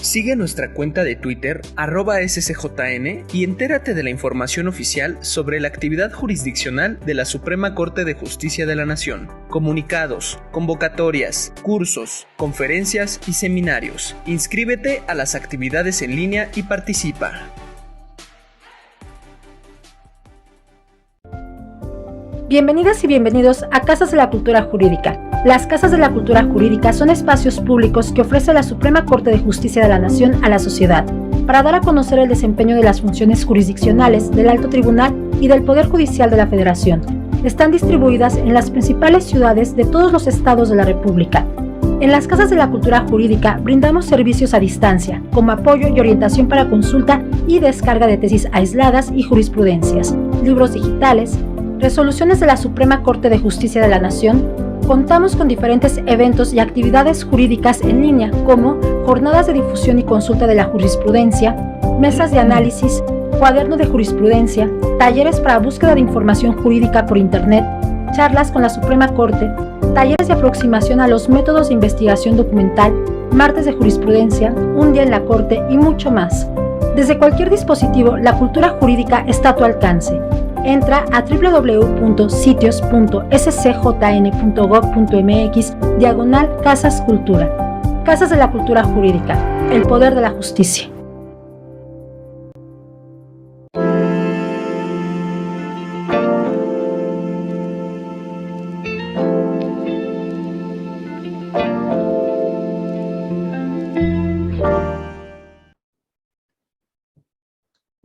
Sigue nuestra cuenta de Twitter, @scjn, y entérate de la información oficial sobre la actividad jurisdiccional de la Suprema Corte de Justicia de la Nación, comunicados, convocatorias, cursos, conferencias y seminarios. Inscríbete a las actividades en línea y participa. Bienvenidas y bienvenidos a Casas de la Cultura Jurídica. Las Casas de la Cultura Jurídica son espacios públicos que ofrece la Suprema Corte de Justicia de la Nación a la sociedad, para dar a conocer el desempeño de las funciones jurisdiccionales del Alto Tribunal y del Poder Judicial de la Federación. Están distribuidas en las principales ciudades de todos los estados de la República. En las Casas de la Cultura Jurídica brindamos servicios a distancia, como apoyo y orientación para consulta y descarga de tesis aisladas y jurisprudencias, libros digitales, resoluciones de la Suprema Corte de Justicia de la Nación. Contamos con diferentes eventos y actividades jurídicas en línea, como jornadas de difusión y consulta de la jurisprudencia, mesas de análisis, cuaderno de jurisprudencia, talleres para búsqueda de información jurídica por Internet, charlas con la Suprema Corte, talleres de aproximación a los métodos de investigación documental, martes de jurisprudencia, un día en la Corte y mucho más. Desde cualquier dispositivo, la cultura jurídica está a tu alcance. Entra a www.sitios.scjn.gov.mx/Casas Cultura. Casas de la Cultura Jurídica, el poder de la justicia.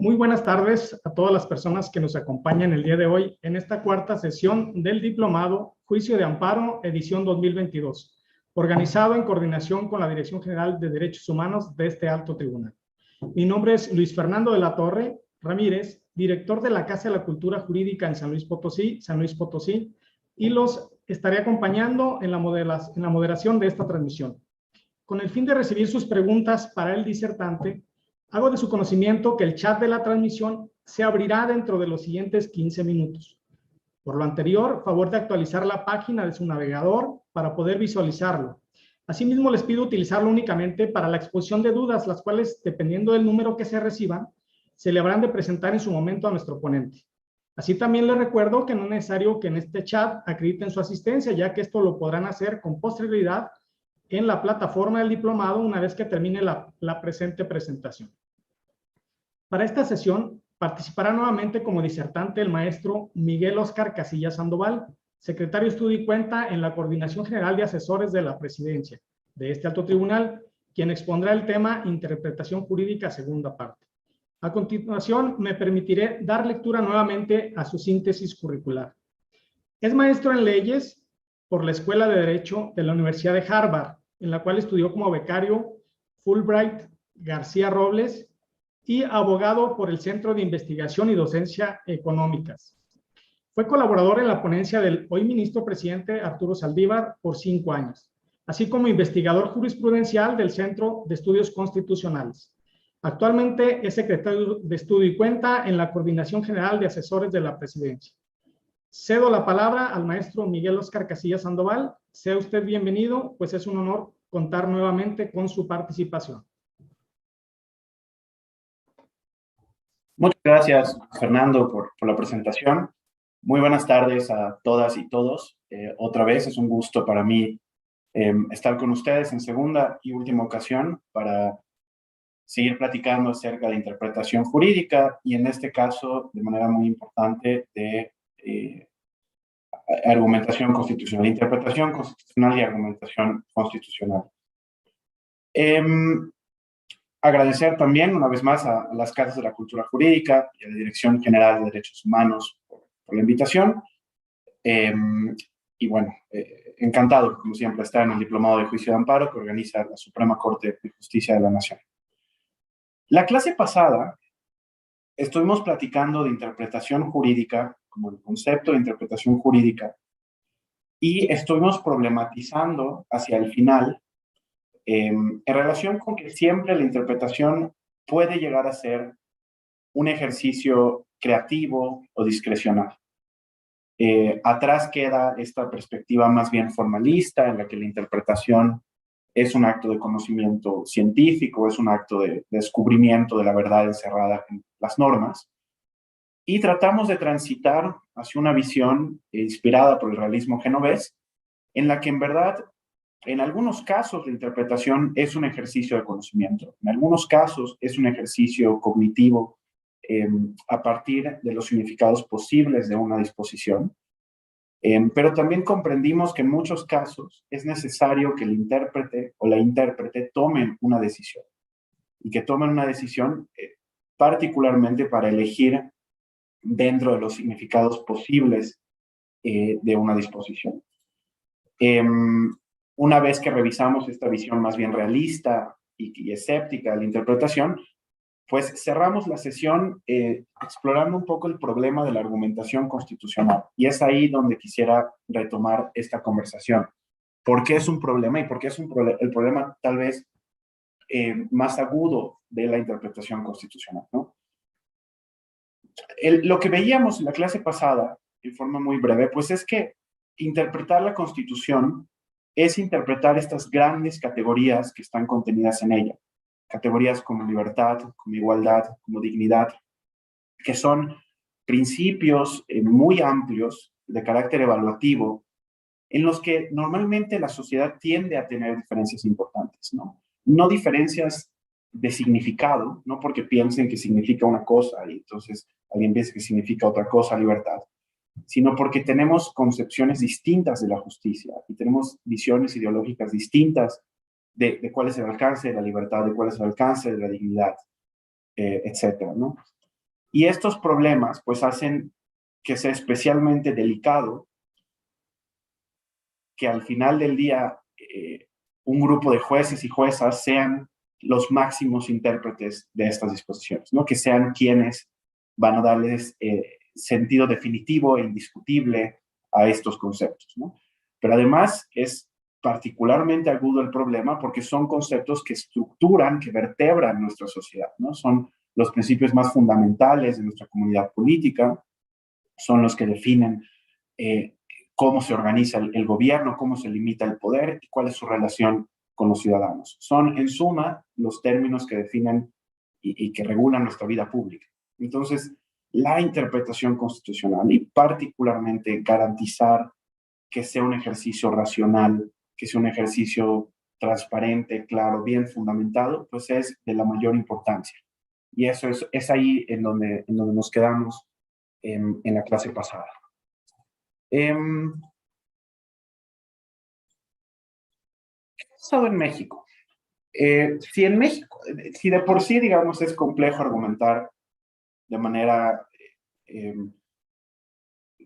Muy buenas tardes a todas las personas que nos acompañan el día de hoy en esta cuarta sesión del Diplomado Juicio de Amparo, edición 2022, organizado en coordinación con la Dirección General de Derechos Humanos de este Alto Tribunal. Mi nombre es Luis Fernando de la Torre Ramírez, director de la Casa de la Cultura Jurídica en San Luis Potosí, y los estaré acompañando en la moderación de esta transmisión. Con el fin de recibir sus preguntas para el disertante, hago de su conocimiento que el chat de la transmisión se abrirá dentro de los siguientes 15 minutos. Por lo anterior, favor de actualizar la página de su navegador para poder visualizarlo. Asimismo, les pido utilizarlo únicamente para la exposición de dudas, las cuales, dependiendo del número que se reciban, se le habrán de presentar en su momento a nuestro ponente. Así también les recuerdo que no es necesario que en este chat acrediten su asistencia, ya que esto lo podrán hacer con posterioridad en la plataforma del diplomado una vez que termine la presente presentación. Para esta sesión participará nuevamente como disertante el maestro Miguel Óscar Casillas Sandoval, secretario de Estudio y Cuenta en la Coordinación General de Asesores de la Presidencia de este Alto Tribunal, quien expondrá el tema Interpretación Jurídica, segunda parte. A continuación, me permitiré dar lectura nuevamente a su síntesis curricular. Es maestro en leyes por la Escuela de Derecho de la Universidad de Harvard, en la cual estudió como becario Fulbright García Robles y abogado por el Centro de Investigación y Docencia Económicas. Fue colaborador en la ponencia del hoy ministro presidente Arturo Saldívar por 5 años, así como investigador jurisprudencial del Centro de Estudios Constitucionales. Actualmente es secretario de Estudio y Cuenta en la Coordinación General de Asesores de la Presidencia. Cedo la palabra al maestro Miguel Óscar Casillas Sandoval. Sea usted bienvenido, pues es un honor contar nuevamente con su participación. Muchas gracias, Fernando, por la presentación. Muy buenas tardes a todas y todos. Otra vez es un gusto para mí estar con ustedes en segunda y última ocasión para seguir platicando acerca de interpretación jurídica y en este caso, de manera muy importante, de argumentación constitucional, interpretación constitucional y argumentación constitucional. Agradecer también una vez más a las Casas de la Cultura Jurídica y a la Dirección General de Derechos Humanos por la invitación. Y bueno, encantado, como siempre, estar en el Diplomado de Juicio de Amparo que organiza la Suprema Corte de Justicia de la Nación. La clase pasada estuvimos platicando de interpretación jurídica, como el concepto de interpretación jurídica, y estuvimos problematizando hacia el final en relación con que siempre la interpretación puede llegar a ser un ejercicio creativo o discrecional. Atrás queda esta perspectiva más bien formalista en la que la interpretación es un acto de conocimiento científico, es un acto de descubrimiento de la verdad encerrada en las normas. Y tratamos de transitar hacia una visión inspirada por el realismo genovés, en la que en verdad, en algunos casos, la interpretación es un ejercicio de conocimiento. En algunos casos es un ejercicio cognitivo a partir de los significados posibles de una disposición. Pero también comprendimos que en muchos casos es necesario que el intérprete o la intérprete tomen una decisión. Y que tomen una decisión particularmente para elegir dentro de los significados posibles de una disposición. Una vez que revisamos esta visión más bien realista y escéptica de la interpretación, pues cerramos la sesión explorando un poco el problema de la argumentación constitucional. Y es ahí donde quisiera retomar esta conversación. ¿Por qué es un problema y por qué es el problema tal vez más agudo de la interpretación constitucional, ¿no? Lo que veíamos en la clase pasada, en forma muy breve, pues es que interpretar la Constitución es interpretar estas grandes categorías que están contenidas en ella. Categorías como libertad, como igualdad, como dignidad, que son principios muy amplios de carácter evaluativo, en los que normalmente la sociedad tiende a tener diferencias importantes, ¿no? No diferencias de significado, no porque piensen que significa una cosa y entonces alguien piensa que significa otra cosa, libertad, sino porque tenemos concepciones distintas de la justicia y tenemos visiones ideológicas distintas de cuál es el alcance de la libertad, de cuál es el alcance de la dignidad, etcétera, ¿no? Y estos problemas pues hacen que sea especialmente delicado que al final del día un grupo de jueces y juezas sean los máximos intérpretes de estas disposiciones, ¿no? Que sean quienes van a darles sentido definitivo e indiscutible a estos conceptos, ¿no? Pero además es particularmente agudo el problema porque son conceptos que estructuran, que vertebran nuestra sociedad, ¿no? Son los principios más fundamentales de nuestra comunidad política, son los que definen cómo se organiza el gobierno, cómo se limita el poder y cuál es su relación con los ciudadanos. Son, en suma, los términos que definen y que regulan nuestra vida pública. Entonces, la interpretación constitucional y particularmente garantizar que sea un ejercicio racional, que sea un ejercicio transparente, claro, bien fundamentado, pues es de la mayor importancia. Y eso es ahí en donde nos quedamos en la clase pasada. ¿Qué ha pasado en México? Si en México, si de por sí, digamos, es complejo argumentar de manera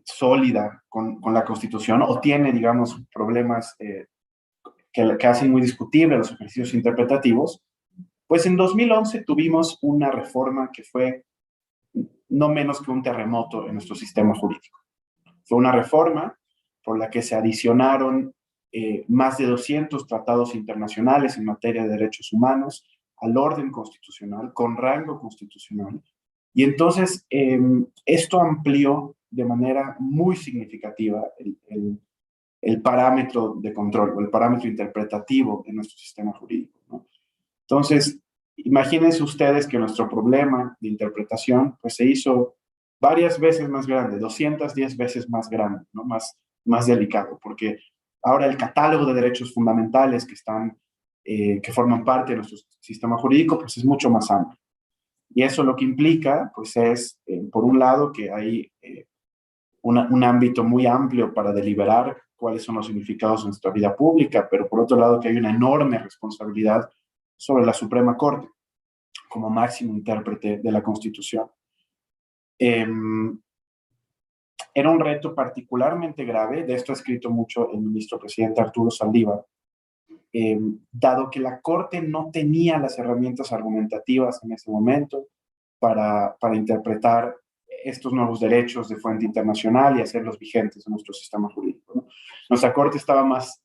sólida con la Constitución o tiene, digamos, problemas que hacen muy discutibles los ejercicios interpretativos, pues en 2011 tuvimos una reforma que fue no menos que un terremoto en nuestro sistema jurídico. Fue una reforma por la que se adicionaron más de 200 tratados internacionales en materia de derechos humanos al orden constitucional, con rango constitucional. Y entonces esto amplió de manera muy significativa el parámetro de control o el parámetro interpretativo de nuestro sistema jurídico, ¿no? Entonces, imagínense ustedes que nuestro problema de interpretación pues, se hizo varias veces más grande, 210 veces más grande, ¿no? más delicado, porque ahora el catálogo de derechos fundamentales que forman parte de nuestro sistema jurídico pues, es mucho más amplio. Y eso lo que implica pues, es, por un lado, que hay un ámbito muy amplio para deliberar cuáles son los significados de nuestra vida pública, pero por otro lado que hay una enorme responsabilidad sobre la Suprema Corte como máximo intérprete de la Constitución. Era un reto particularmente grave, de esto ha escrito mucho el ministro presidente Arturo Saldívar, dado que la Corte no tenía las herramientas argumentativas en ese momento para interpretar estos nuevos derechos de fuente internacional y hacerlos vigentes en nuestro sistema jurídico, ¿no? Nuestra Corte estaba más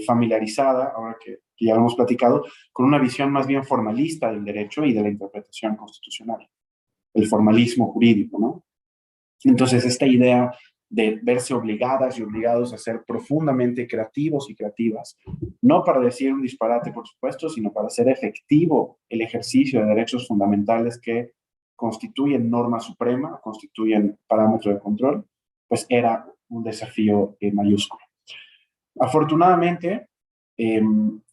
familiarizada, ahora que ya lo hemos platicado, con una visión más bien formalista del derecho y de la interpretación constitucional, el formalismo jurídico, ¿no? Entonces, esta idea de verse obligadas y obligados a ser profundamente creativos y creativas, no para decir un disparate, por supuesto, sino para hacer efectivo el ejercicio de derechos fundamentales que constituyen norma suprema, constituyen parámetro de control, pues era un desafío mayúsculo. Afortunadamente,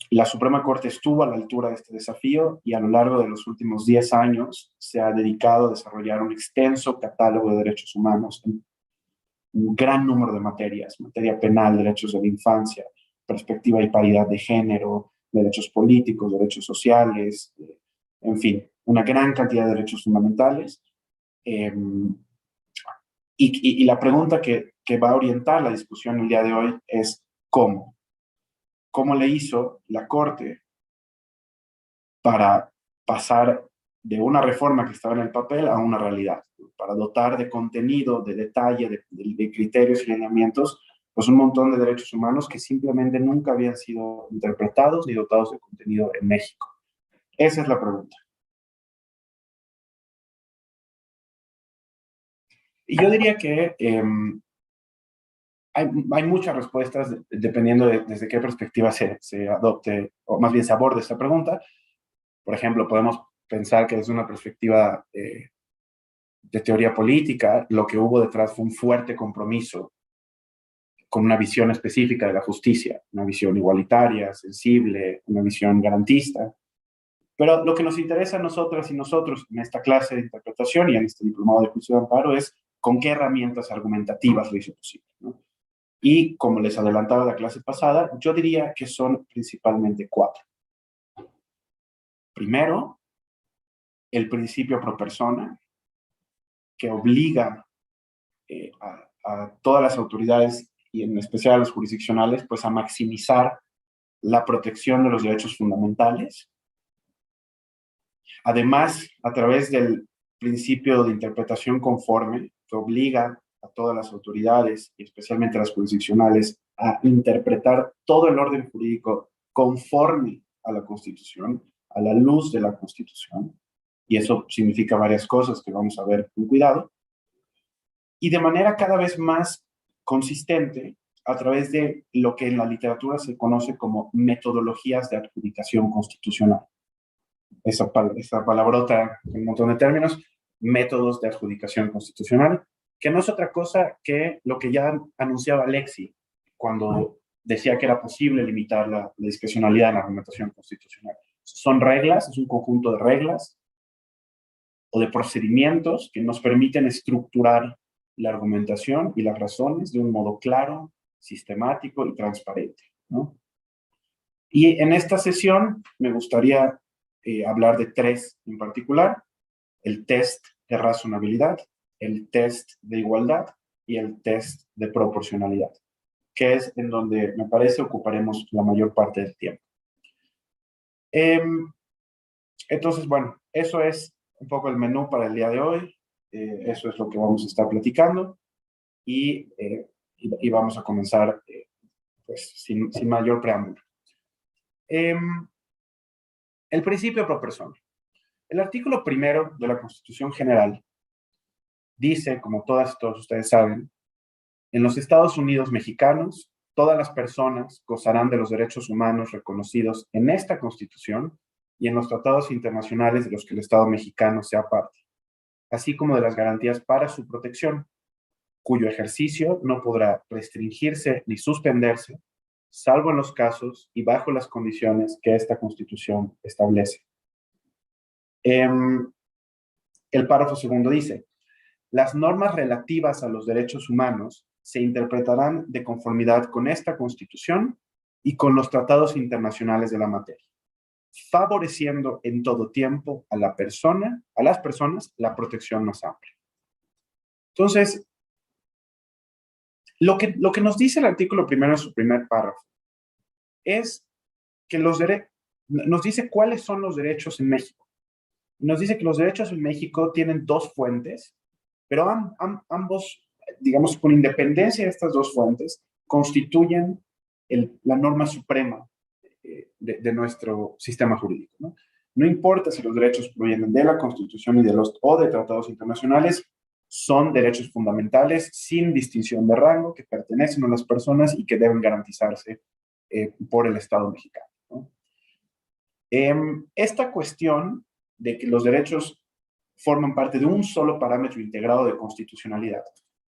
la Suprema Corte estuvo a la altura de este desafío y a lo largo de los últimos 10 años se ha dedicado a desarrollar un extenso catálogo de derechos humanos en un gran número de materias: materia penal, derechos de la infancia, perspectiva y paridad de género, derechos políticos, derechos sociales, en fin, una gran cantidad de derechos fundamentales. Y la pregunta que va a orientar la discusión el día de hoy es ¿cómo? ¿Cómo le hizo la Corte para pasar de una reforma que estaba en el papel a una realidad? Para dotar de contenido, de detalle, de criterios y lineamientos, pues un montón de derechos humanos que simplemente nunca habían sido interpretados ni dotados de contenido en México. Esa es la pregunta. Y yo diría que hay muchas respuestas dependiendo desde qué perspectiva se adopte, o más bien se aborde esta pregunta. Por ejemplo, podemos pensar que desde una perspectiva de teoría política, lo que hubo detrás fue un fuerte compromiso con una visión específica de la justicia, una visión igualitaria, sensible, una visión garantista. Pero lo que nos interesa a nosotras y nosotros en esta clase de interpretación y en este diplomado de juicio de amparo es con qué herramientas argumentativas lo hizo posible, ¿no? Y como les adelantaba la clase pasada, yo diría que son principalmente 4. Primero, el principio pro persona, que obliga a todas las autoridades, y en especial a los jurisdiccionales, pues a maximizar la protección de los derechos fundamentales. Además, a través del principio de interpretación conforme, que obliga a todas las autoridades, y especialmente a las jurisdiccionales, a interpretar todo el orden jurídico conforme a la Constitución, a la luz de la Constitución. Y eso significa varias cosas que vamos a ver con cuidado. Y de manera cada vez más consistente a través de lo que en la literatura se conoce como metodologías de adjudicación constitucional. Esa palabrota, un montón de términos, métodos de adjudicación constitucional, que no es otra cosa que lo que ya anunciaba Alexi cuando decía que era posible limitar la discrecionalidad en la argumentación constitucional. Son reglas, es un conjunto de reglas o de procedimientos que nos permiten estructurar la argumentación y las razones de un modo claro, sistemático y transparente, ¿no? Y en esta sesión me gustaría hablar de 3 en particular: el test de razonabilidad, el test de igualdad y el test de proporcionalidad, que es en donde me parece ocuparemos la mayor parte del tiempo. Entonces, bueno, eso es un poco el menú para el día de hoy. Eso es lo que vamos a estar platicando y vamos a comenzar pues, sin mayor preámbulo. El principio pro persona. El artículo 1 de la Constitución General dice, como todos ustedes saben, en los Estados Unidos mexicanos, todas las personas gozarán de los derechos humanos reconocidos en esta Constitución y en los tratados internacionales de los que el Estado mexicano sea parte, así como de las garantías para su protección, cuyo ejercicio no podrá restringirse ni suspenderse, salvo en los casos y bajo las condiciones que esta Constitución establece. El párrafo 2 dice: las normas relativas a los derechos humanos se interpretarán de conformidad con esta Constitución y con los tratados internacionales de la materia, favoreciendo en todo tiempo a las personas la protección más amplia. Entonces, lo que nos dice el artículo 1 en su primer párrafo es que nos dice cuáles son los derechos en México. Nos dice que los derechos en México tienen 2 fuentes, pero ambos, digamos, con independencia de estas 2 fuentes, constituyen la norma suprema de nuestro sistema jurídico, ¿no? No importa si los derechos provienen de la Constitución o de tratados internacionales, son derechos fundamentales sin distinción de rango, que pertenecen a las personas y que deben garantizarse por el Estado mexicano, ¿no? Esta cuestión de que los derechos forman parte de un solo parámetro integrado de constitucionalidad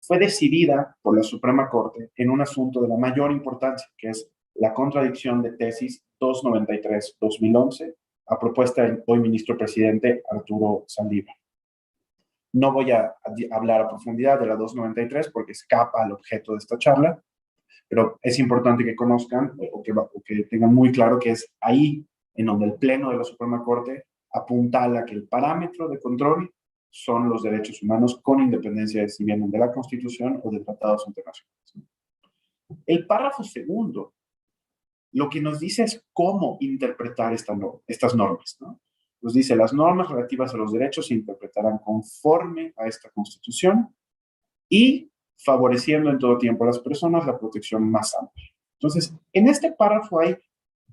fue decidida por la Suprema Corte en un asunto de la mayor importancia, que es la contradicción de tesis 293-2011, a propuesta del hoy ministro presidente Arturo Saldívar. No voy a hablar a profundidad de la 293 porque escapa al objeto de esta charla, pero es importante que conozcan o que tengan muy claro que es ahí en donde el Pleno de la Suprema Corte apuntala que el parámetro de control son los derechos humanos con independencia de si vienen de la Constitución o de tratados internacionales. El párrafo segundo lo que nos dice es cómo interpretar estas normas, ¿no? Nos dice, las normas relativas a los derechos se interpretarán conforme a esta Constitución y favoreciendo en todo tiempo a las personas la protección más amplia. Entonces, en este párrafo hay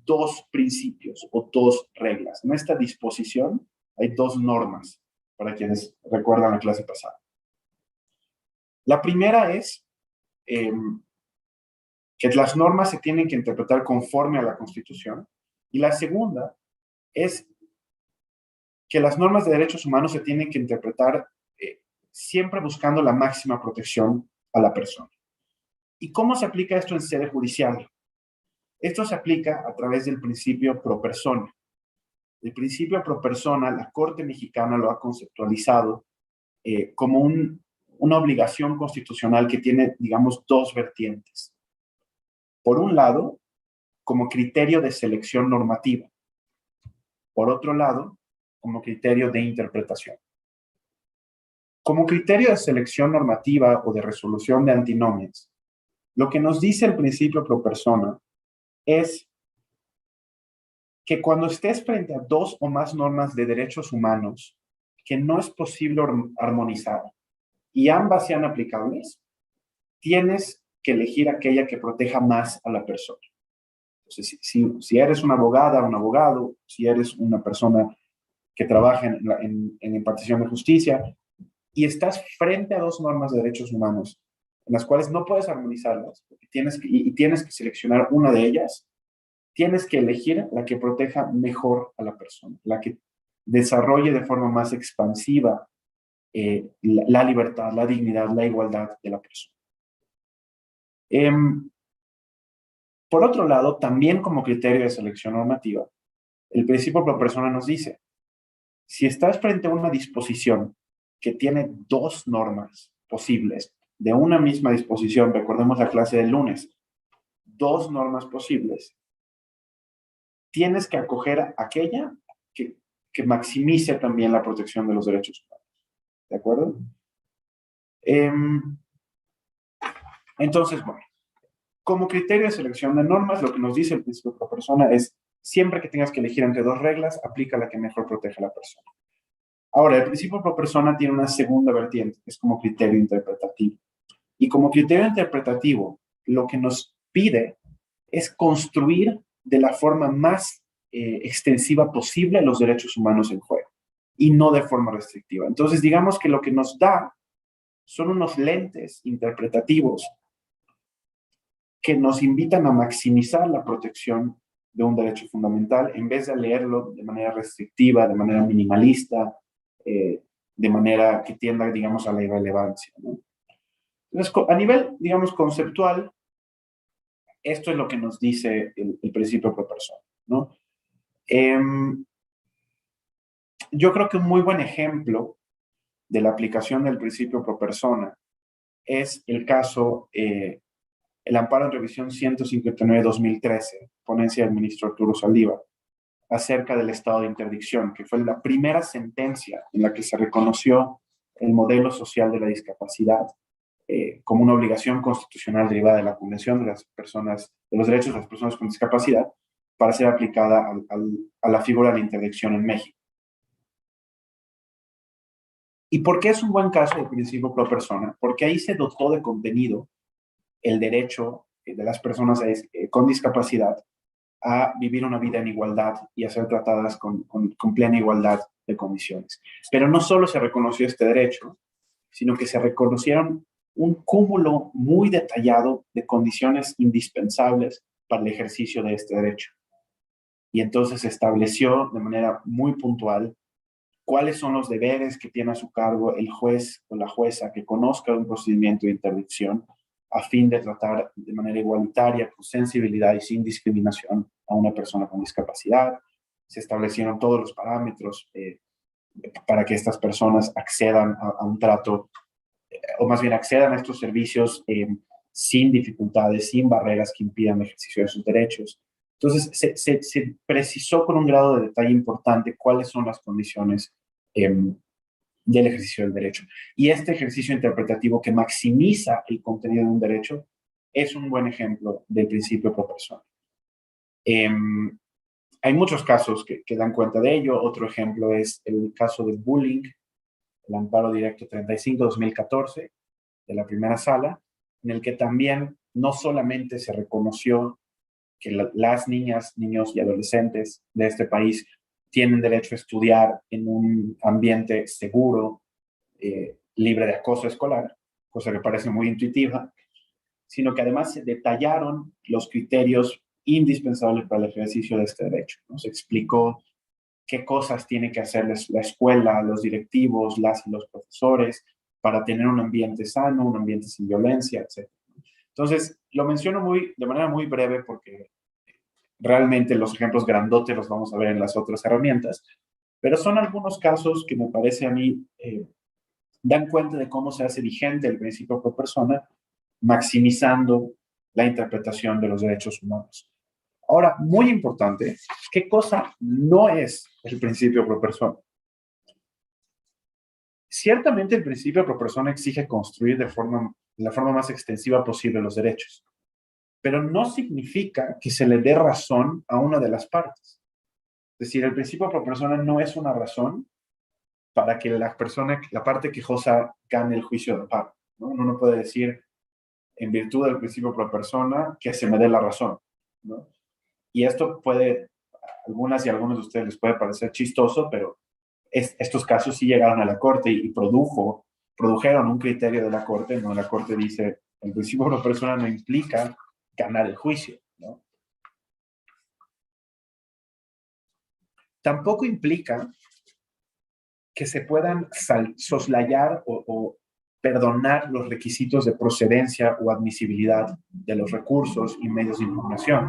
dos principios o dos reglas. En esta disposición hay dos normas, para quienes recuerdan la clase pasada. La primera es que las normas se tienen que interpretar conforme a la Constitución, y la segunda es que las normas de derechos humanos se tienen que interpretar siempre buscando la máxima protección a la persona. ¿Y cómo se aplica esto en sede judicial? Esto se aplica a través del principio pro persona. El principio pro persona, la Corte Mexicana lo ha conceptualizado como una obligación constitucional que tiene, digamos, dos vertientes. Por un lado, como criterio de selección normativa. Por otro lado, como criterio de interpretación. Como criterio de selección normativa o de resolución de antinomias, lo que nos dice el principio pro persona es que cuando estés frente a dos o más normas de derechos humanos que no es posible armonizar y ambas sean aplicables, tienes que elegir aquella que proteja más a la persona. Entonces, si eres una abogada, un abogado, si eres una persona que trabaja en impartición de justicia y estás frente a dos normas de derechos humanos en las cuales no puedes armonizarlas y tienes que seleccionar una de ellas, tienes que elegir la que proteja mejor a la persona, la que desarrolle de forma más expansiva la libertad, la dignidad, la igualdad de la persona. Por otro lado, también como criterio de selección normativa, el principio pro persona nos dice, si estás frente a una disposición que tiene dos normas posibles, de una misma disposición, recordemos la clase del lunes, dos normas posibles, tienes que acoger a aquella que maximice también la protección de los derechos humanos. ¿De acuerdo? Entonces, bueno, como criterio de selección de normas, lo que nos dice el principio pro persona es, siempre que tengas que elegir entre dos reglas, aplica la que mejor protege a la persona. Ahora, el principio pro persona tiene una segunda vertiente, que es como criterio interpretativo. Y como criterio interpretativo, lo que nos pide es construir de la forma más extensiva posible los derechos humanos en juego, y no de forma restrictiva. Entonces, digamos que lo que nos da son unos lentes interpretativos que nos invitan a maximizar la protección de un derecho fundamental en vez de leerlo de manera restrictiva, de manera minimalista, de manera que tienda, digamos, a la irrelevancia, ¿no? Entonces, a nivel, digamos, conceptual, esto es lo que nos dice el principio pro persona, ¿no? Yo creo que un muy buen ejemplo de la aplicación del principio pro persona es el caso, el amparo en revisión 159-2013, ponencia del ministro Arturo Saldívar, acerca del estado de interdicción, que fue la primera sentencia en la que se reconoció el modelo social de la discapacidad como una obligación constitucional derivada de la Convención de los Derechos de las Personas con Discapacidad para ser aplicada a la figura de la interdicción en México. ¿Y por qué es un buen caso del principio pro persona? Porque ahí se dotó de contenido el derecho de las personas con discapacidad a vivir una vida en igualdad y a ser tratadas con plena igualdad de condiciones. Pero no solo se reconoció este derecho, sino que se reconocieron un cúmulo muy detallado de condiciones indispensables para el ejercicio de este derecho. Y entonces se estableció de manera muy puntual cuáles son los deberes que tiene a su cargo el juez o la jueza que conozca un procedimiento de interdicción a fin de tratar de manera igualitaria, con sensibilidad y sin discriminación a una persona con discapacidad. Se establecieron todos los parámetros para que estas personas accedan a un trato, o más bien accedan a estos servicios sin dificultades, sin barreras que impidan el ejercicio de sus derechos. Entonces, se precisó con un grado de detalle importante cuáles son las condiciones del ejercicio del derecho. Y este ejercicio interpretativo que maximiza el contenido de un derecho es un buen ejemplo del principio pro persona. Hay muchos casos que dan cuenta de ello. Otro ejemplo es el caso del bullying, el amparo directo 35-2014 de la primera sala, en el que también no solamente se reconoció que las niñas, niños y adolescentes de este país tienen derecho a estudiar en un ambiente seguro, libre de acoso escolar, cosa que parece muy intuitiva, sino que además se detallaron los criterios indispensables para el ejercicio de este derecho, ¿no? Se explicó qué cosas tiene que hacer la escuela, los directivos, las y los profesores para tener un ambiente sano, un ambiente sin violencia, etc. Entonces, lo menciono de manera muy breve porque realmente los ejemplos grandotes los vamos a ver en las otras herramientas, pero son algunos casos que me parece a mí dan cuenta de cómo se hace vigente el principio pro persona, maximizando la interpretación de los derechos humanos. Ahora, muy importante, ¿qué cosa no es el principio pro persona? Ciertamente el principio pro persona exige construir de la forma más extensiva posible los derechos, pero no significa que se le dé razón a una de las partes. Es decir, el principio pro persona no es una razón para que la parte quejosa gane el juicio de amparo, ¿no? Uno no puede decir, en virtud del principio pro persona, que se me dé la razón, ¿no? Y esto puede, a algunas y a algunos de ustedes les puede parecer chistoso, pero estos casos sí llegaron a la Corte y produjeron un criterio de la Corte, donde la Corte dice, el principio pro persona no implica ganar el juicio, ¿no? Tampoco implica que se puedan soslayar o perdonar los requisitos de procedencia o admisibilidad de los recursos y medios de impugnación.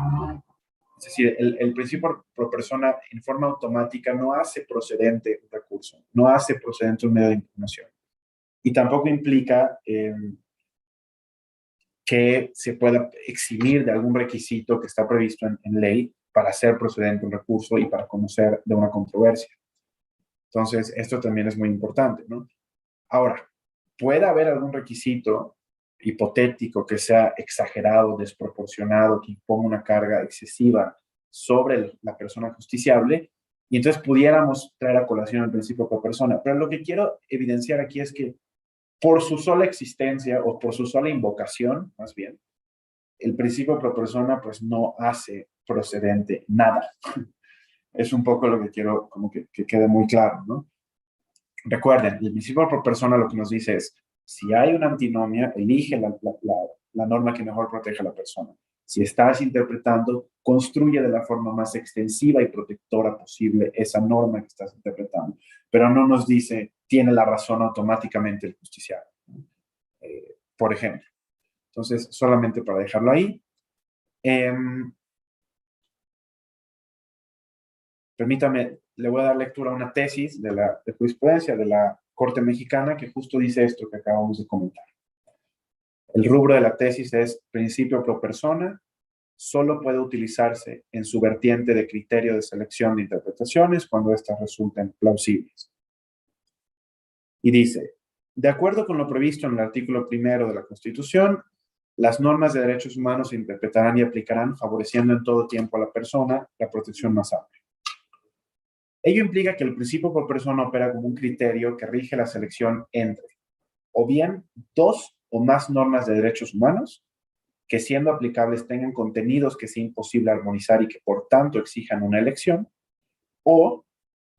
Es decir, el principio pro persona en forma automática no hace procedente un recurso, no hace procedente un medio de impugnación. Y tampoco implica que se pueda eximir de algún requisito que está previsto en ley para hacer procedente un recurso y para conocer de una controversia. Entonces, esto también es muy importante, ¿no? Ahora, puede haber algún requisito hipotético que sea exagerado, desproporcionado, que imponga una carga excesiva sobre la persona justiciable, y entonces pudiéramos traer a colación el principio pro persona. Pero lo que quiero evidenciar aquí es que por su sola existencia o por su sola invocación, más bien, el principio pro persona pues no hace procedente nada. Es un poco lo que quiero como que quede muy claro, ¿no? Recuerden, el principio pro persona lo que nos dice es, si hay una antinomia, elige la norma que mejor proteja a la persona. Si estás interpretando, construye de la forma más extensiva y protectora posible esa norma que estás interpretando. Pero no nos dice, tiene la razón automáticamente el justiciable. Por ejemplo. Entonces, solamente para dejarlo ahí. Permítame, le voy a dar lectura a una tesis de jurisprudencia de la Corte Mexicana que justo dice esto que acabamos de comentar. El rubro de la tesis es principio pro persona, solo puede utilizarse en su vertiente de criterio de selección de interpretaciones cuando éstas resulten plausibles. Y dice, de acuerdo con lo previsto en el artículo 1 de la Constitución, las normas de derechos humanos se interpretarán y aplicarán favoreciendo en todo tiempo a la persona la protección más amplia. Ello implica que el principio pro persona opera como un criterio que rige la selección entre o bien dos o más normas de derechos humanos que siendo aplicables tengan contenidos que sea imposible armonizar y que por tanto exijan una elección, o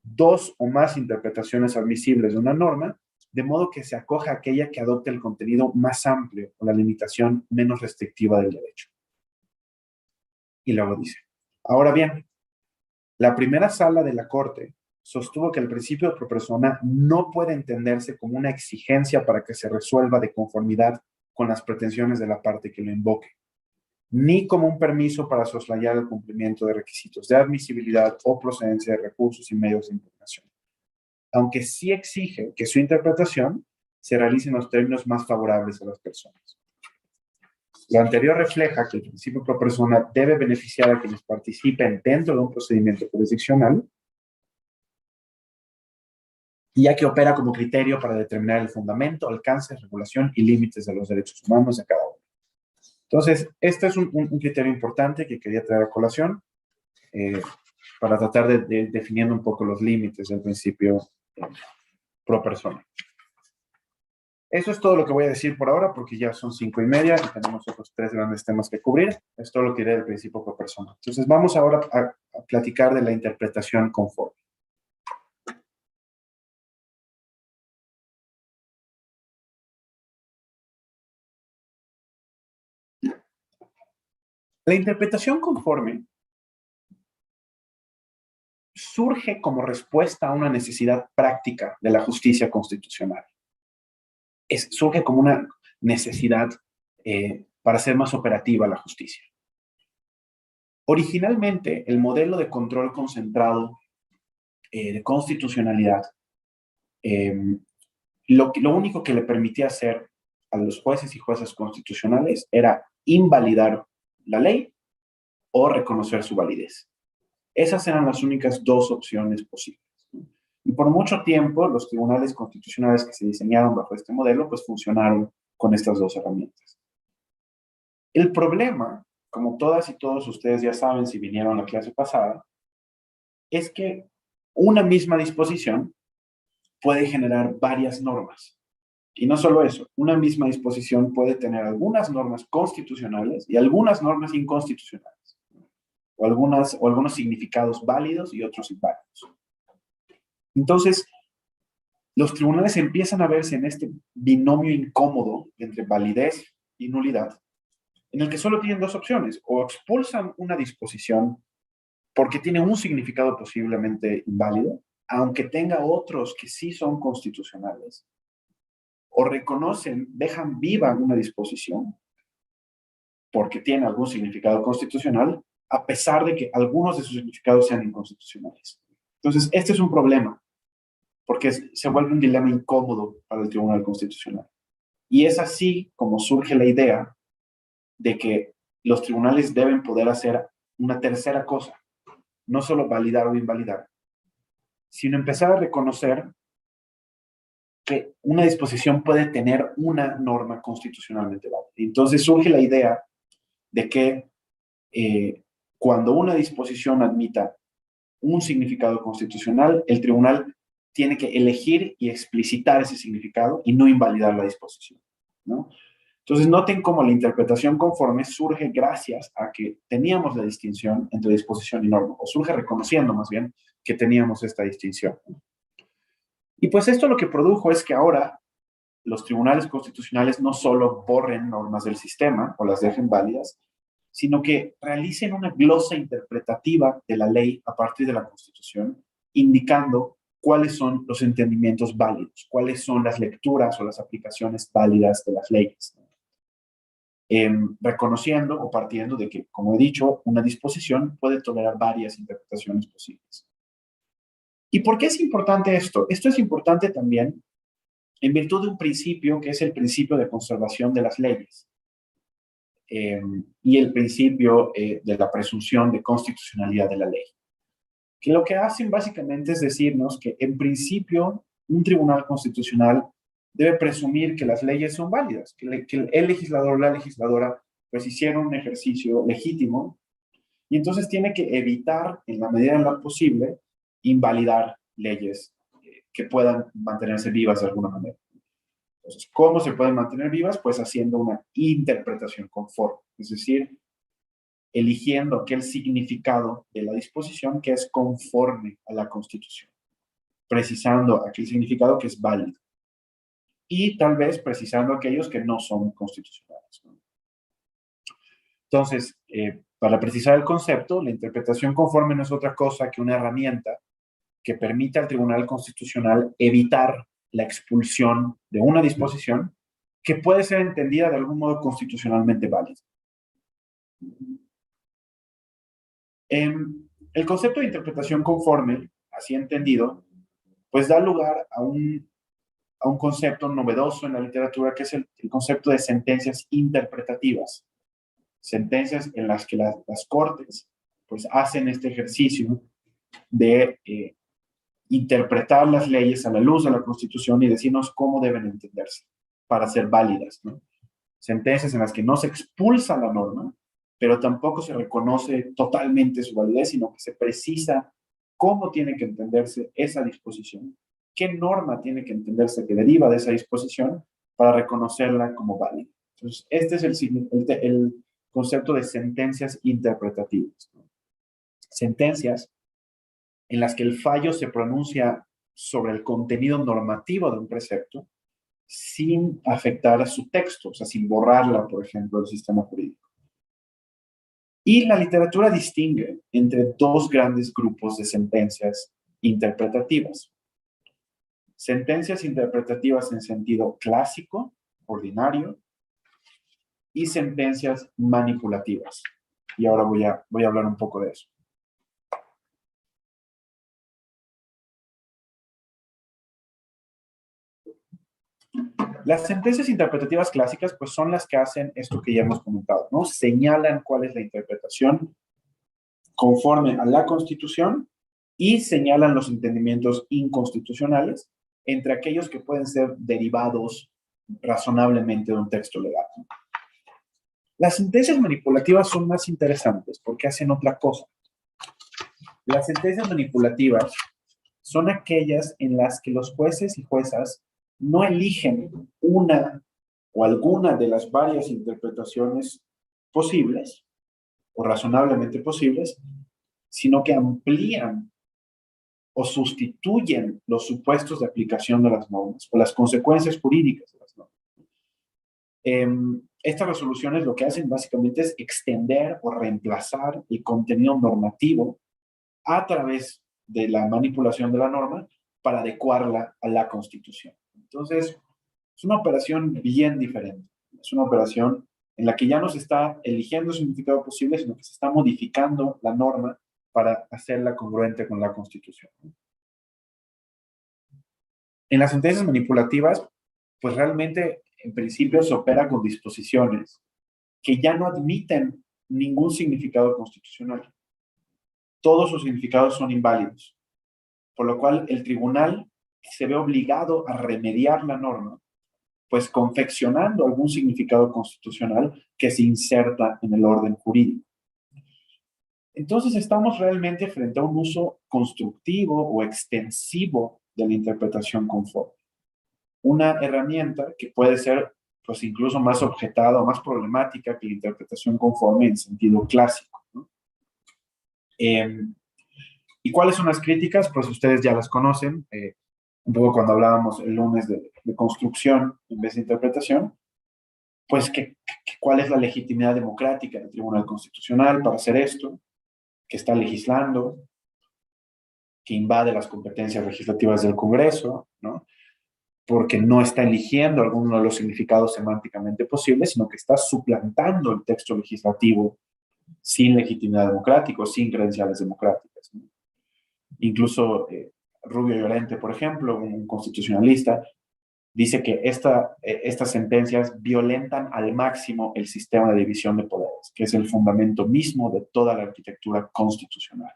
dos o más interpretaciones admisibles de una norma de modo que se acoja a aquella que adopte el contenido más amplio o la limitación menos restrictiva del derecho. Y luego dice, ahora bien, la primera sala de la Corte sostuvo que el principio pro persona no puede entenderse como una exigencia para que se resuelva de conformidad con las pretensiones de la parte que lo invoque, ni como un permiso para soslayar el cumplimiento de requisitos de admisibilidad o procedencia de recursos y medios de impugnación, aunque sí exige que su interpretación se realice en los términos más favorables a las personas. Lo anterior refleja que el principio pro persona debe beneficiar a quienes participen dentro de un procedimiento jurisdiccional, ya que opera como criterio para determinar el fundamento, alcance, regulación y límites de los derechos humanos de cada uno. Entonces, este es un criterio importante que quería traer a colación para tratar de definiendo un poco los límites del principio pro persona. Eso es todo lo que voy a decir por ahora, porque ya son 5:30 y tenemos otros 3 grandes temas que cubrir. Es todo lo que diré del principio pro persona. Entonces, vamos ahora a platicar de la interpretación conforme. La interpretación conforme surge como respuesta a una necesidad práctica de la justicia constitucional. Surge como una necesidad para hacer más operativa la justicia. Originalmente, el modelo de control concentrado de constitucionalidad, lo único que le permitía hacer a los jueces y juezas constitucionales era invalidar la ley o reconocer su validez. Esas eran las únicas dos opciones posibles. Y por mucho tiempo, los tribunales constitucionales que se diseñaron bajo este modelo, pues funcionaron con estas dos herramientas. El problema, como todas y todos ustedes ya saben si vinieron a la clase pasada, es que una misma disposición puede generar varias normas. Y no solo eso, una misma disposición puede tener algunas normas constitucionales y algunas normas inconstitucionales, o algunos significados válidos y otros inválidos. Entonces, los tribunales empiezan a verse en este binomio incómodo entre validez y nulidad, en el que solo tienen dos opciones: o expulsan una disposición porque tiene un significado posiblemente inválido, aunque tenga otros que sí son constitucionales, o reconocen, dejan viva una disposición porque tiene algún significado constitucional, a pesar de que algunos de sus significados sean inconstitucionales. Entonces, este es un problema, porque se vuelve un dilema incómodo para el Tribunal Constitucional. Y es así como surge la idea de que los tribunales deben poder hacer una tercera cosa, no solo validar o invalidar, sino empezar a reconocer que una disposición puede tener una norma constitucionalmente válida. Entonces surge la idea de que cuando una disposición admita un significado constitucional, el tribunal tiene que elegir y explicitar ese significado y no invalidar la disposición, ¿no? Entonces noten cómo la interpretación conforme surge gracias a que teníamos la distinción entre disposición y norma, o surge reconociendo más bien que teníamos esta distinción. Y pues esto lo que produjo es que ahora los tribunales constitucionales no solo borren normas del sistema o las dejen válidas, sino que realicen una glosa interpretativa de la ley a partir de la Constitución, indicando cuáles son los entendimientos válidos, cuáles son las lecturas o las aplicaciones válidas de las leyes. Reconociendo o partiendo de que, como he dicho, una disposición puede tolerar varias interpretaciones posibles. ¿Y por qué es importante esto? Esto es importante también en virtud de un principio que es el principio de conservación de las leyes y el principio de la presunción de constitucionalidad de la ley. Que lo que hacen básicamente es decirnos que en principio un tribunal constitucional debe presumir que las leyes son válidas, que el legislador o la legisladora pues hicieron un ejercicio legítimo y entonces tiene que evitar en la medida en la posible invalidar leyes que puedan mantenerse vivas de alguna manera. Entonces, ¿cómo se pueden mantener vivas? Pues haciendo una interpretación conforme, es decir, eligiendo aquel significado de la disposición que es conforme a la Constitución, precisando aquel significado que es válido. y tal vez precisando aquellos que no son constitucionales, ¿no? Entonces, para precisar el concepto, la interpretación conforme no es otra cosa que una herramienta que permite al Tribunal Constitucional evitar la expulsión de una disposición que puede ser entendida de algún modo constitucionalmente válida. El concepto de interpretación conforme, así entendido, pues da lugar a un concepto novedoso en la literatura, que es el concepto de sentencias interpretativas. Sentencias en las que las cortes pues hacen este ejercicio de interpretar las leyes a la luz de la Constitución y decirnos cómo deben entenderse para ser válidas, ¿no? Sentencias en las que no se expulsa la norma, pero tampoco se reconoce totalmente su validez, sino que se precisa cómo tiene que entenderse esa disposición, qué norma tiene que entenderse que deriva de esa disposición para reconocerla como válida. Entonces, este es el concepto de sentencias interpretativas, ¿no? Sentencias en las que el fallo se pronuncia sobre el contenido normativo de un precepto sin afectar a su texto, o sea, sin borrarla, por ejemplo, del sistema jurídico. Y la literatura distingue entre dos grandes grupos de sentencias interpretativas. Sentencias interpretativas en sentido clásico, ordinario, y sentencias manipulativas. Y ahora voy a hablar un poco de eso. Las sentencias interpretativas clásicas pues son las que hacen esto que ya hemos comentado, ¿no? Señalan cuál es la interpretación conforme a la Constitución y señalan los entendimientos inconstitucionales entre aquellos que pueden ser derivados razonablemente de un texto legal. Las sentencias manipulativas son más interesantes porque hacen otra cosa. Las sentencias manipulativas son aquellas en las que los jueces y juezas no eligen una o alguna de las varias interpretaciones posibles o razonablemente posibles, sino que amplían o sustituyen los supuestos de aplicación de las normas o las consecuencias jurídicas de las normas. Estas resoluciones lo que hacen básicamente es extender o reemplazar el contenido normativo a través de la manipulación de la norma para adecuarla a la Constitución. Entonces, es una operación bien diferente. Es una operación en la que ya no se está eligiendo el significado posible, sino que se está modificando la norma para hacerla congruente con la Constitución. En las sentencias manipulativas, pues realmente, en principio, se opera con disposiciones que ya no admiten ningún significado constitucional. Todos sus significados son inválidos, por lo cual el tribunal se ve obligado a remediar la norma, pues confeccionando algún significado constitucional que se inserta en el orden jurídico. Entonces estamos realmente frente a un uso constructivo o extensivo de la interpretación conforme. Una herramienta que puede ser pues incluso más objetada o más problemática que la interpretación conforme en sentido clásico, ¿no? ¿Y cuáles son las críticas? Pues ustedes ya las conocen. Un poco cuando hablábamos el lunes de construcción en vez de interpretación, pues ¿cuál es la legitimidad democrática del Tribunal Constitucional para hacer esto? Que está legislando, que invade las competencias legislativas del Congreso, ¿no? Porque no está eligiendo alguno de los significados semánticamente posibles, sino que está suplantando el texto legislativo sin legitimidad democrática, sin credenciales democráticas, ¿no? Incluso Rubio Llorente, por ejemplo, un constitucionalista, dice que estas sentencias violentan al máximo el sistema de división de poderes, que es el fundamento mismo de toda la arquitectura constitucional.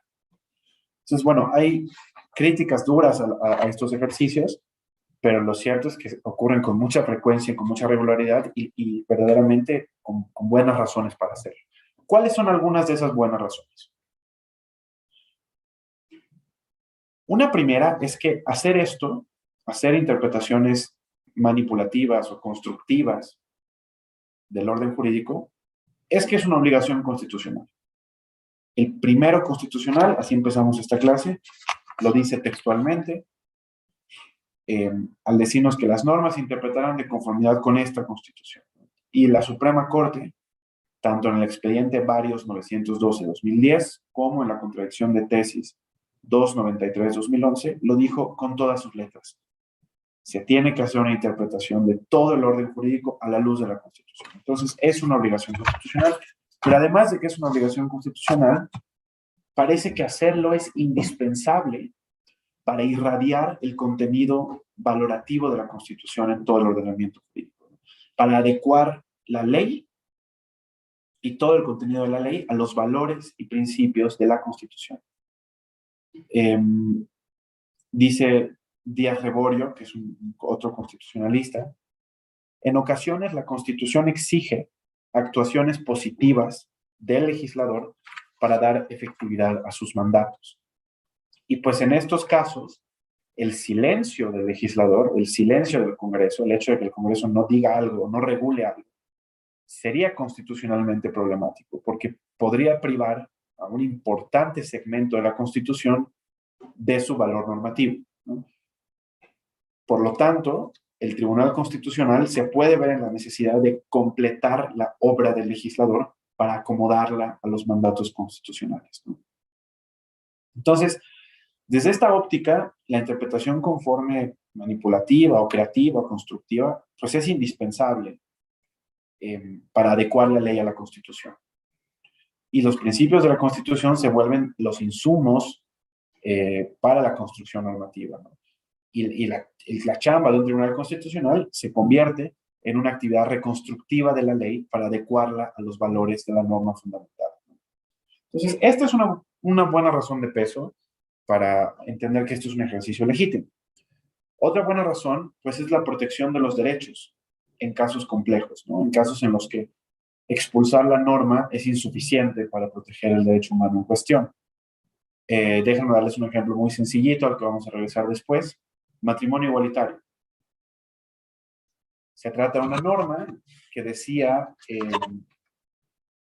Entonces, bueno, hay críticas duras a estos ejercicios, pero lo cierto es que ocurren con mucha frecuencia y con mucha regularidad y verdaderamente con buenas razones para hacerlo. ¿Cuáles son algunas de esas buenas razones? Una primera es que hacer esto, hacer interpretaciones manipulativas o constructivas del orden jurídico, es que es una obligación constitucional. El primero constitucional, así empezamos esta clase, lo dice textualmente, al decirnos que las normas se interpretarán de conformidad con esta Constitución. Y la Suprema Corte, tanto en el expediente Varios 912-2010 como en la contradicción de tesis 293-2011, lo dijo con todas sus letras. Se tiene que hacer una interpretación de todo el orden jurídico a la luz de la Constitución. Entonces, es una obligación constitucional, pero además de que es una obligación constitucional, parece que hacerlo es indispensable para irradiar el contenido valorativo de la Constitución en todo el ordenamiento jurídico, ¿no? Para adecuar la ley y todo el contenido de la ley a los valores y principios de la Constitución. Dice Díaz Reborio, que es otro constitucionalista, en ocasiones la Constitución exige actuaciones positivas del legislador para dar efectividad a sus mandatos. Y pues en estos casos, el silencio del legislador, el silencio del Congreso, el hecho de que el Congreso no diga algo, no regule algo, sería constitucionalmente problemático, porque podría privar a un importante segmento de la Constitución de su valor normativo, ¿no? Por lo tanto, el Tribunal Constitucional se puede ver en la necesidad de completar la obra del legislador para acomodarla a los mandatos constitucionales, ¿no? Entonces, desde esta óptica, la interpretación conforme manipulativa o creativa o constructiva, pues es indispensable para adecuar la ley a la Constitución. Y los principios de la Constitución se vuelven los insumos para la construcción normativa, ¿no? Y la chamba de un tribunal constitucional se convierte en una actividad reconstructiva de la ley para adecuarla a los valores de la norma fundamental, ¿no? Entonces, esta es una buena razón de peso para entender que esto es un ejercicio legítimo. Otra buena razón, pues, es la protección de los derechos en casos complejos, ¿no? En casos en los que expulsar la norma es insuficiente para proteger el derecho humano en cuestión. Déjenme darles un ejemplo muy sencillito al que vamos a regresar después. Matrimonio igualitario. Se trata de una norma que decía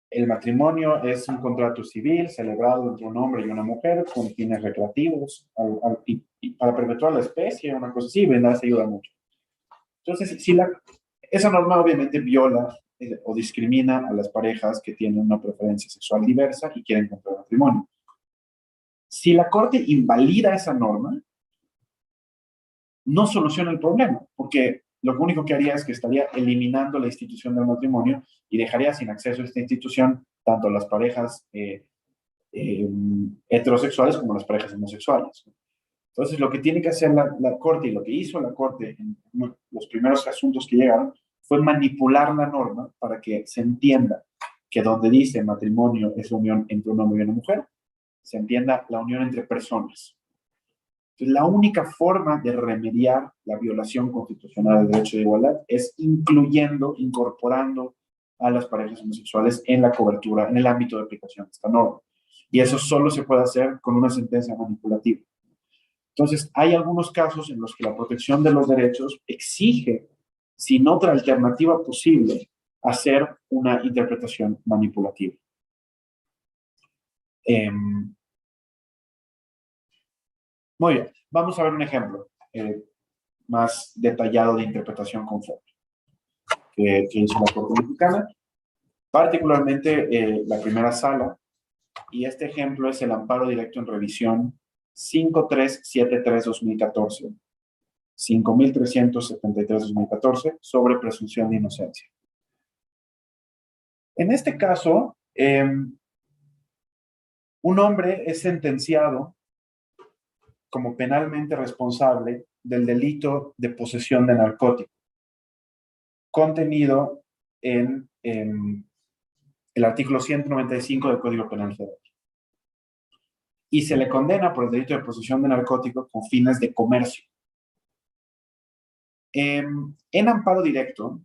el matrimonio es un contrato civil celebrado entre un hombre y una mujer con fines recreativos y para perpetuar la especie, una cosa así, ¿verdad? Se ayuda mucho. Entonces, esa norma obviamente viola o discrimina a las parejas que tienen una preferencia sexual diversa y quieren contraer matrimonio. Si la Corte invalida esa norma, no soluciona el problema, porque lo único que haría es que estaría eliminando la institución del matrimonio y dejaría sin acceso a esta institución tanto a las parejas heterosexuales como a las parejas homosexuales. Entonces, lo que tiene que hacer la Corte y lo que hizo la Corte en los primeros asuntos que llegaron fue manipular la norma para que se entienda que donde dice matrimonio es la unión entre un hombre y una mujer, se entienda la unión entre personas. Entonces, la única forma de remediar la violación constitucional del derecho de igualdad es incorporando a las parejas homosexuales en la cobertura, en el ámbito de aplicación de esta norma. Y eso solo se puede hacer con una sentencia manipulativa. Entonces, hay algunos casos en los que la protección de los derechos exige, sin otra alternativa posible, hacer una interpretación manipulativa. Muy bien, vamos a ver un ejemplo más detallado de interpretación conforme que hizo la Corte Mexicana, particularmente la primera sala, y este ejemplo es el amparo directo en revisión 5373-2014, 5373-2014, sobre presunción de inocencia. En este caso, un hombre es sentenciado como penalmente responsable del delito de posesión de narcótico, contenido en el artículo 195 del Código Penal Federal. Y se le condena por el delito de posesión de narcótico con fines de comercio. En amparo directo,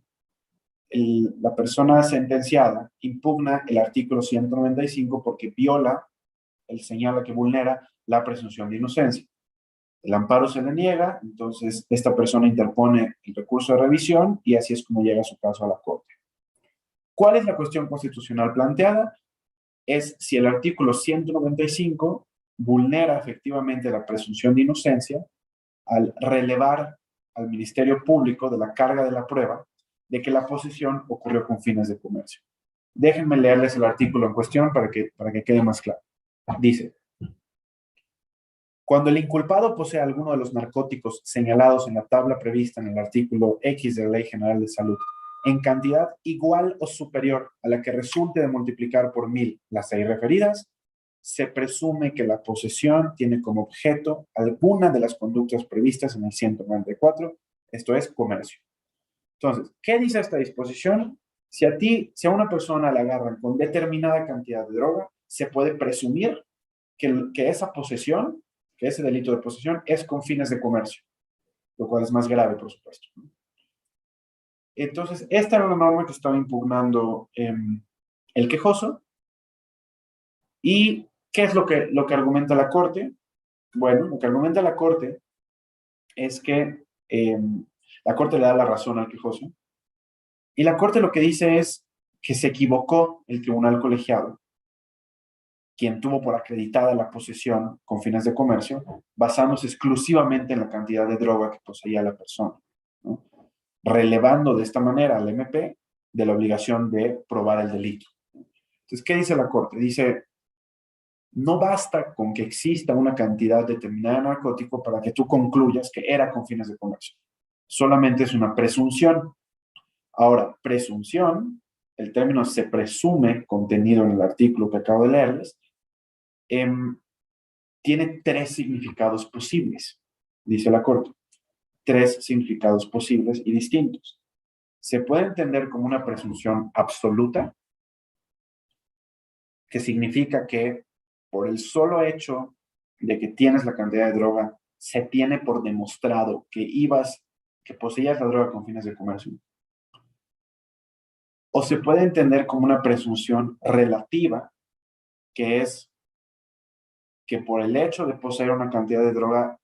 la persona sentenciada impugna el artículo 195 porque señala que vulnera la presunción de inocencia. El amparo se le niega, entonces esta persona interpone el recurso de revisión y así es como llega su caso a la Corte. ¿Cuál es la cuestión constitucional planteada? Es si el artículo 195 vulnera efectivamente la presunción de inocencia al relevar al Ministerio Público de la carga de la prueba de que la posesión ocurrió con fines de comercio. Déjenme leerles el artículo en cuestión para que quede más claro. Dice: cuando el inculpado posee alguno de los narcóticos señalados en la tabla prevista en el artículo X de la Ley General de Salud, en cantidad igual o superior a la que resulte de multiplicar por 1000 las 6 referidas, se presume que la posesión tiene como objeto alguna de las conductas previstas en el 194, esto es, comercio. Entonces, ¿qué dice esta disposición? Si a una persona la agarran con determinada cantidad de droga, se puede presumir que esa posesión, que ese delito de posesión es con fines de comercio, lo cual es más grave, por supuesto. Entonces, esta era una norma que estaba impugnando el quejoso. ¿Y qué es lo que argumenta la Corte? Bueno, lo que argumenta la Corte es que la Corte le da la razón al quejoso. Y la Corte lo que dice es que se equivocó el tribunal colegiado, quien tuvo por acreditada la posesión con fines de comercio, basándose exclusivamente en la cantidad de droga que poseía la persona, ¿no? Relevando de esta manera al MP de la obligación de probar el delito. Entonces, ¿qué dice la Corte? Dice: no basta con que exista una cantidad determinada de narcótico para que tú concluyas que era con fines de comercio. Solamente es una presunción. Ahora, presunción, el término se presume, contenido en el artículo que acabo de leerles, tiene 3 significados posibles, dice la Corte. 3 significados posibles y distintos. Se puede entender como una presunción absoluta, que significa que por el solo hecho de que tienes la cantidad de droga, se tiene por demostrado que poseías la droga con fines de comercio. O se puede entender como una presunción relativa, que es que por el hecho de poseer una cantidad de droga,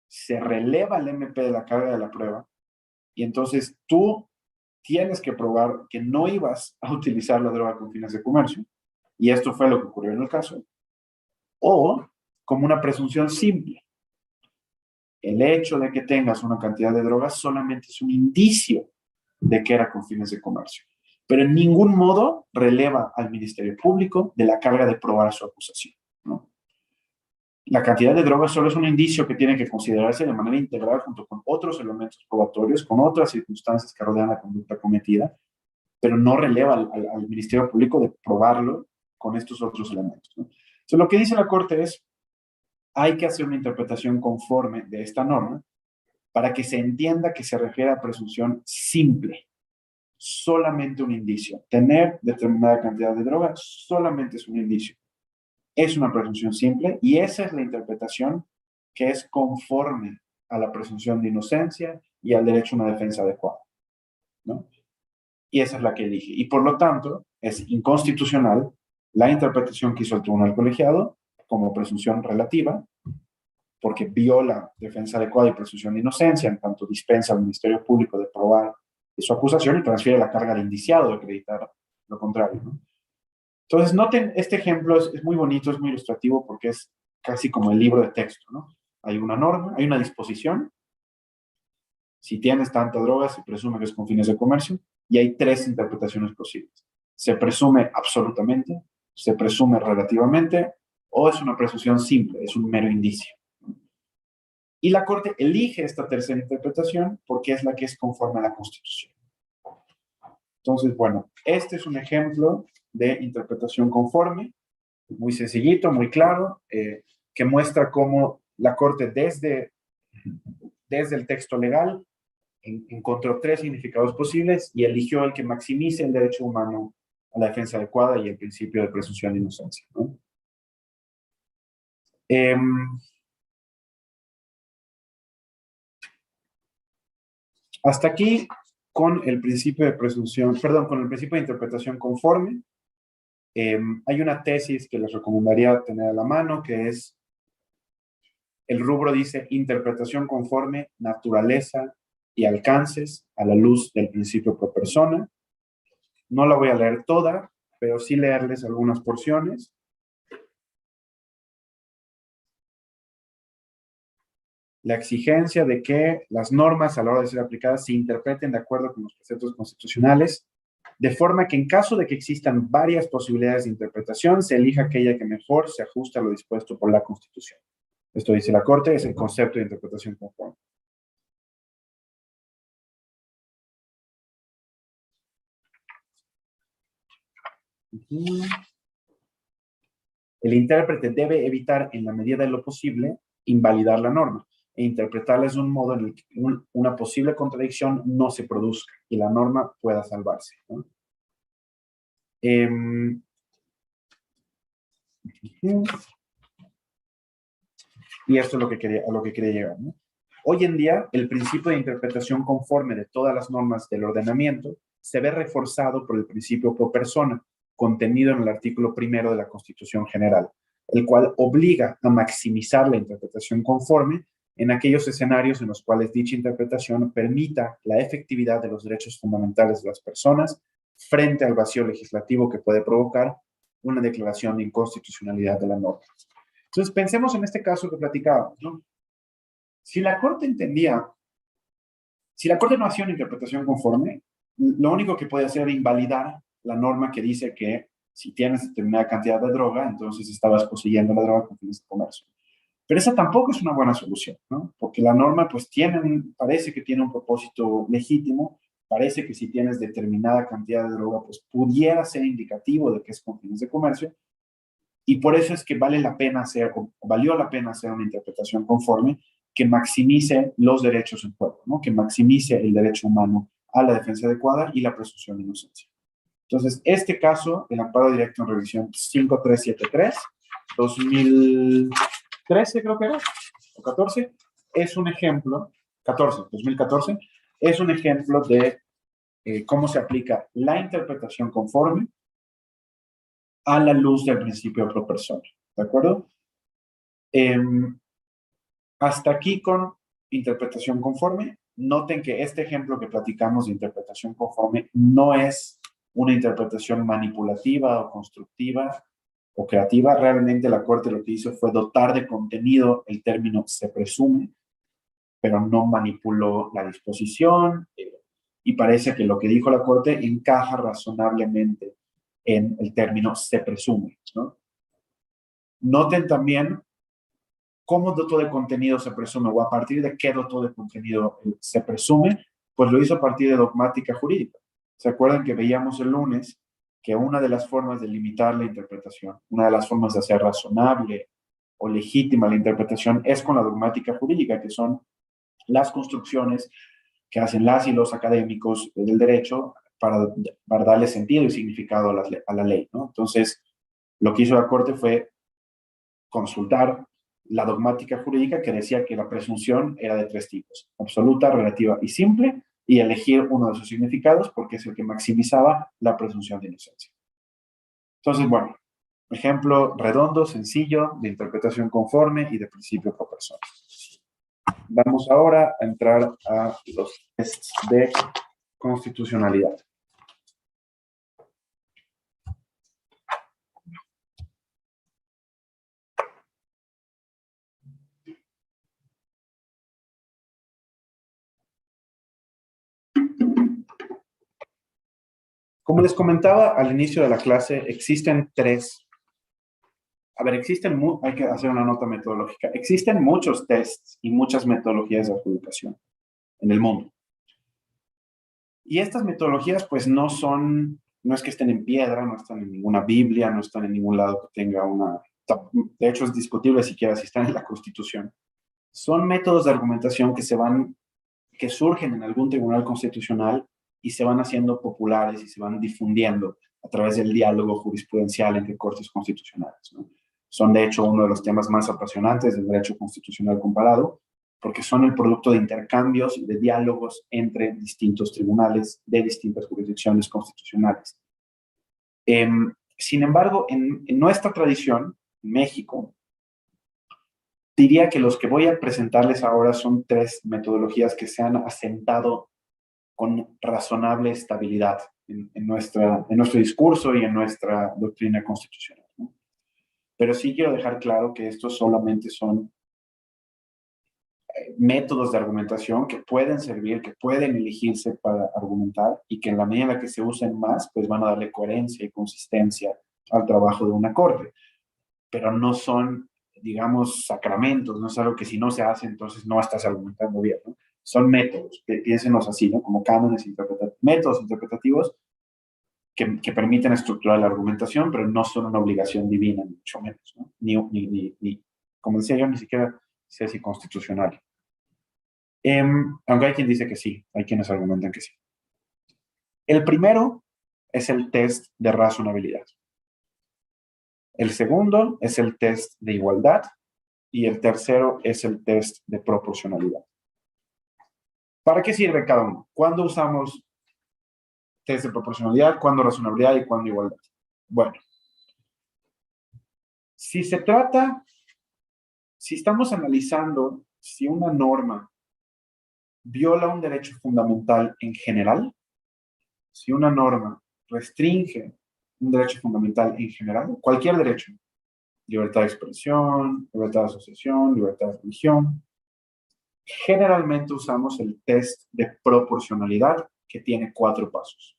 se releva el MP de la carga de la prueba, y entonces tú tienes que probar que no ibas a utilizar la droga con fines de comercio, y esto fue lo que ocurrió en el caso. O como una presunción simple. El hecho de que tengas una cantidad de drogas solamente es un indicio de que era con fines de comercio, pero en ningún modo releva al Ministerio Público de la carga de probar su acusación, ¿no? La cantidad de drogas solo es un indicio que tiene que considerarse de manera integral junto con otros elementos probatorios, con otras circunstancias que rodean la conducta cometida, pero no releva al Ministerio Público de probarlo con estos otros elementos, ¿no? Entonces, lo que dice la Corte es: hay que hacer una interpretación conforme de esta norma para que se entienda que se refiere a presunción simple, solamente un indicio. Tener determinada cantidad de droga solamente es un indicio. Es una presunción simple y esa es la interpretación que es conforme a la presunción de inocencia y al derecho a una defensa adecuada, ¿no? Y esa es la que elige. Y por lo tanto, es inconstitucional la interpretación que hizo el tribunal colegiado como presunción relativa, porque viola defensa adecuada y presunción de inocencia, en tanto dispensa al Ministerio Público de probar su acusación y transfiere la carga de indiciado de acreditar lo contrario, ¿no? Entonces, noten, este ejemplo es muy bonito, es muy ilustrativo, porque es casi como el libro de texto, ¿no? Hay una norma, hay una disposición. Si tienes tanta droga, se presume que es con fines de comercio, y hay 3 interpretaciones posibles. Se presume absolutamente, se presume relativamente, o es una presunción simple, es un mero indicio. Y la Corte elige esta tercera interpretación porque es la que es conforme a la Constitución. Entonces, bueno, este es un ejemplo de interpretación conforme, muy sencillito, muy claro, que muestra cómo la Corte desde el texto legal encontró 3 significados posibles y eligió el que maximice el derecho humano a la defensa adecuada y el principio de presunción de inocencia, ¿no? Hasta aquí con el principio de presunción, perdón, con el principio de interpretación conforme. Hay una tesis que les recomendaría tener a la mano, que es, el rubro dice interpretación conforme, naturaleza y alcances a la luz del principio pro persona. No la voy a leer toda, pero sí leerles algunas porciones. la exigencia de que las normas a la hora de ser aplicadas se interpreten de acuerdo con los preceptos constitucionales, de forma que en caso de que existan varias posibilidades de interpretación, se elija aquella que mejor se ajuste a lo dispuesto por la Constitución. Esto dice la Corte, es el concepto de interpretación conforme. El intérprete debe evitar, en la medida de lo posible, invalidar la norma e interpretarla de un modo en el que una posible contradicción no se produzca y la norma pueda salvarse, ¿no? Y esto es a lo que quería llegar, ¿no? Hoy en día, el principio de interpretación conforme de todas las normas del ordenamiento se ve reforzado por el principio pro persona, contenido en el artículo 1 de la Constitución General, el cual obliga a maximizar la interpretación conforme en aquellos escenarios en los cuales dicha interpretación permita la efectividad de los derechos fundamentales de las personas frente al vacío legislativo que puede provocar una declaración de inconstitucionalidad de la norma. Entonces, pensemos en este caso que platicábamos, ¿no? Si la Corte no hacía una interpretación conforme, lo único que puede hacer era invalidar la norma que dice que si tienes determinada cantidad de droga, entonces estabas poseyendo la droga con fines de comercio. Pero esa tampoco es una buena solución, ¿no? Porque la norma, pues, parece que tiene un propósito legítimo, parece que si tienes determinada cantidad de droga, pues, pudiera ser indicativo de que es con fines de comercio, y por eso es que valió la pena hacer una interpretación conforme que maximice los derechos en juego, ¿no? Que maximice el derecho humano a la defensa adecuada y la presunción de inocencia. Entonces, este caso, el amparo directo en revisión 5373, 2013 creo que era, o 14, es un ejemplo, 2014, es un ejemplo de cómo se aplica la interpretación conforme a la luz del principio pro persona, ¿de acuerdo? Hasta aquí con interpretación conforme. Noten que este ejemplo que platicamos de interpretación conforme no es una interpretación manipulativa o constructiva o creativa. Realmente la Corte lo que hizo fue dotar de contenido el término se presume, pero no manipuló la disposición, y parece que lo que dijo la Corte encaja razonablemente en el término se presume, ¿no? Noten también cómo doto de contenido se presume, o a partir de qué doto de contenido se presume, pues lo hizo a partir de dogmática jurídica. ¿Se acuerdan que veíamos el lunes que una de las formas de limitar la interpretación, una de las formas de hacer razonable o legítima la interpretación es con la dogmática jurídica, que son las construcciones que hacen las y los académicos del derecho para darle sentido y significado a la ley, ¿no? Entonces, lo que hizo la Corte fue consultar la dogmática jurídica que decía que la presunción era de 3 tipos: absoluta, relativa y simple, y elegir uno de sus significados porque es el que maximizaba la presunción de inocencia. Entonces, bueno, ejemplo redondo, sencillo, de interpretación conforme y de principio pro persona. Vamos ahora a entrar a los tests de constitucionalidad. Como les comentaba al inicio de la clase, existen hay que hacer una nota metodológica. Existen muchos tests y muchas metodologías de adjudicación en el mundo. Y estas metodologías, pues, no es que estén en piedra, no están en ninguna Biblia, no están en ningún lado que tenga de hecho es discutible siquiera si están en la Constitución. Son métodos de argumentación que surgen en algún tribunal constitucional y se van haciendo populares y se van difundiendo a través del diálogo jurisprudencial entre cortes constitucionales, ¿no? Son, de hecho, uno de los temas más apasionantes del derecho constitucional comparado, porque son el producto de intercambios y de diálogos entre distintos tribunales de distintas jurisdicciones constitucionales. Sin embargo, en nuestra tradición, en México, diría que los que voy a presentarles ahora son 3 metodologías que se han asentado con razonable estabilidad en nuestro discurso y en nuestra doctrina constitucional, ¿no? Pero sí quiero dejar claro que estos solamente son métodos de argumentación que pueden servir, que pueden elegirse para argumentar y que en la medida en la que se usen más, pues van a darle coherencia y consistencia al trabajo de una corte. Pero no son, digamos, sacramentos, no es algo que si no se hace, entonces no estás argumentando bien, ¿no? Son métodos, piénsenos así, ¿no? Como cánones interpretativos, métodos interpretativos que permiten estructurar la argumentación, pero no son una obligación divina, ni mucho menos, ¿no? Ni, como decía yo, ni siquiera sé si constitucional. Aunque hay quien dice que sí, hay quienes argumentan que sí. El primero es el test de razonabilidad. El segundo es el test de igualdad y el tercero es el test de proporcionalidad. ¿Para qué sirve cada uno? ¿Cuándo usamos test de proporcionalidad, cuándo razonabilidad y cuándo igualdad? Bueno, si estamos analizando si una norma viola un derecho fundamental en general, si una norma restringe un derecho fundamental en general, cualquier derecho, libertad de expresión, libertad de asociación, libertad de religión, generalmente usamos el test de proporcionalidad que tiene 4 pasos.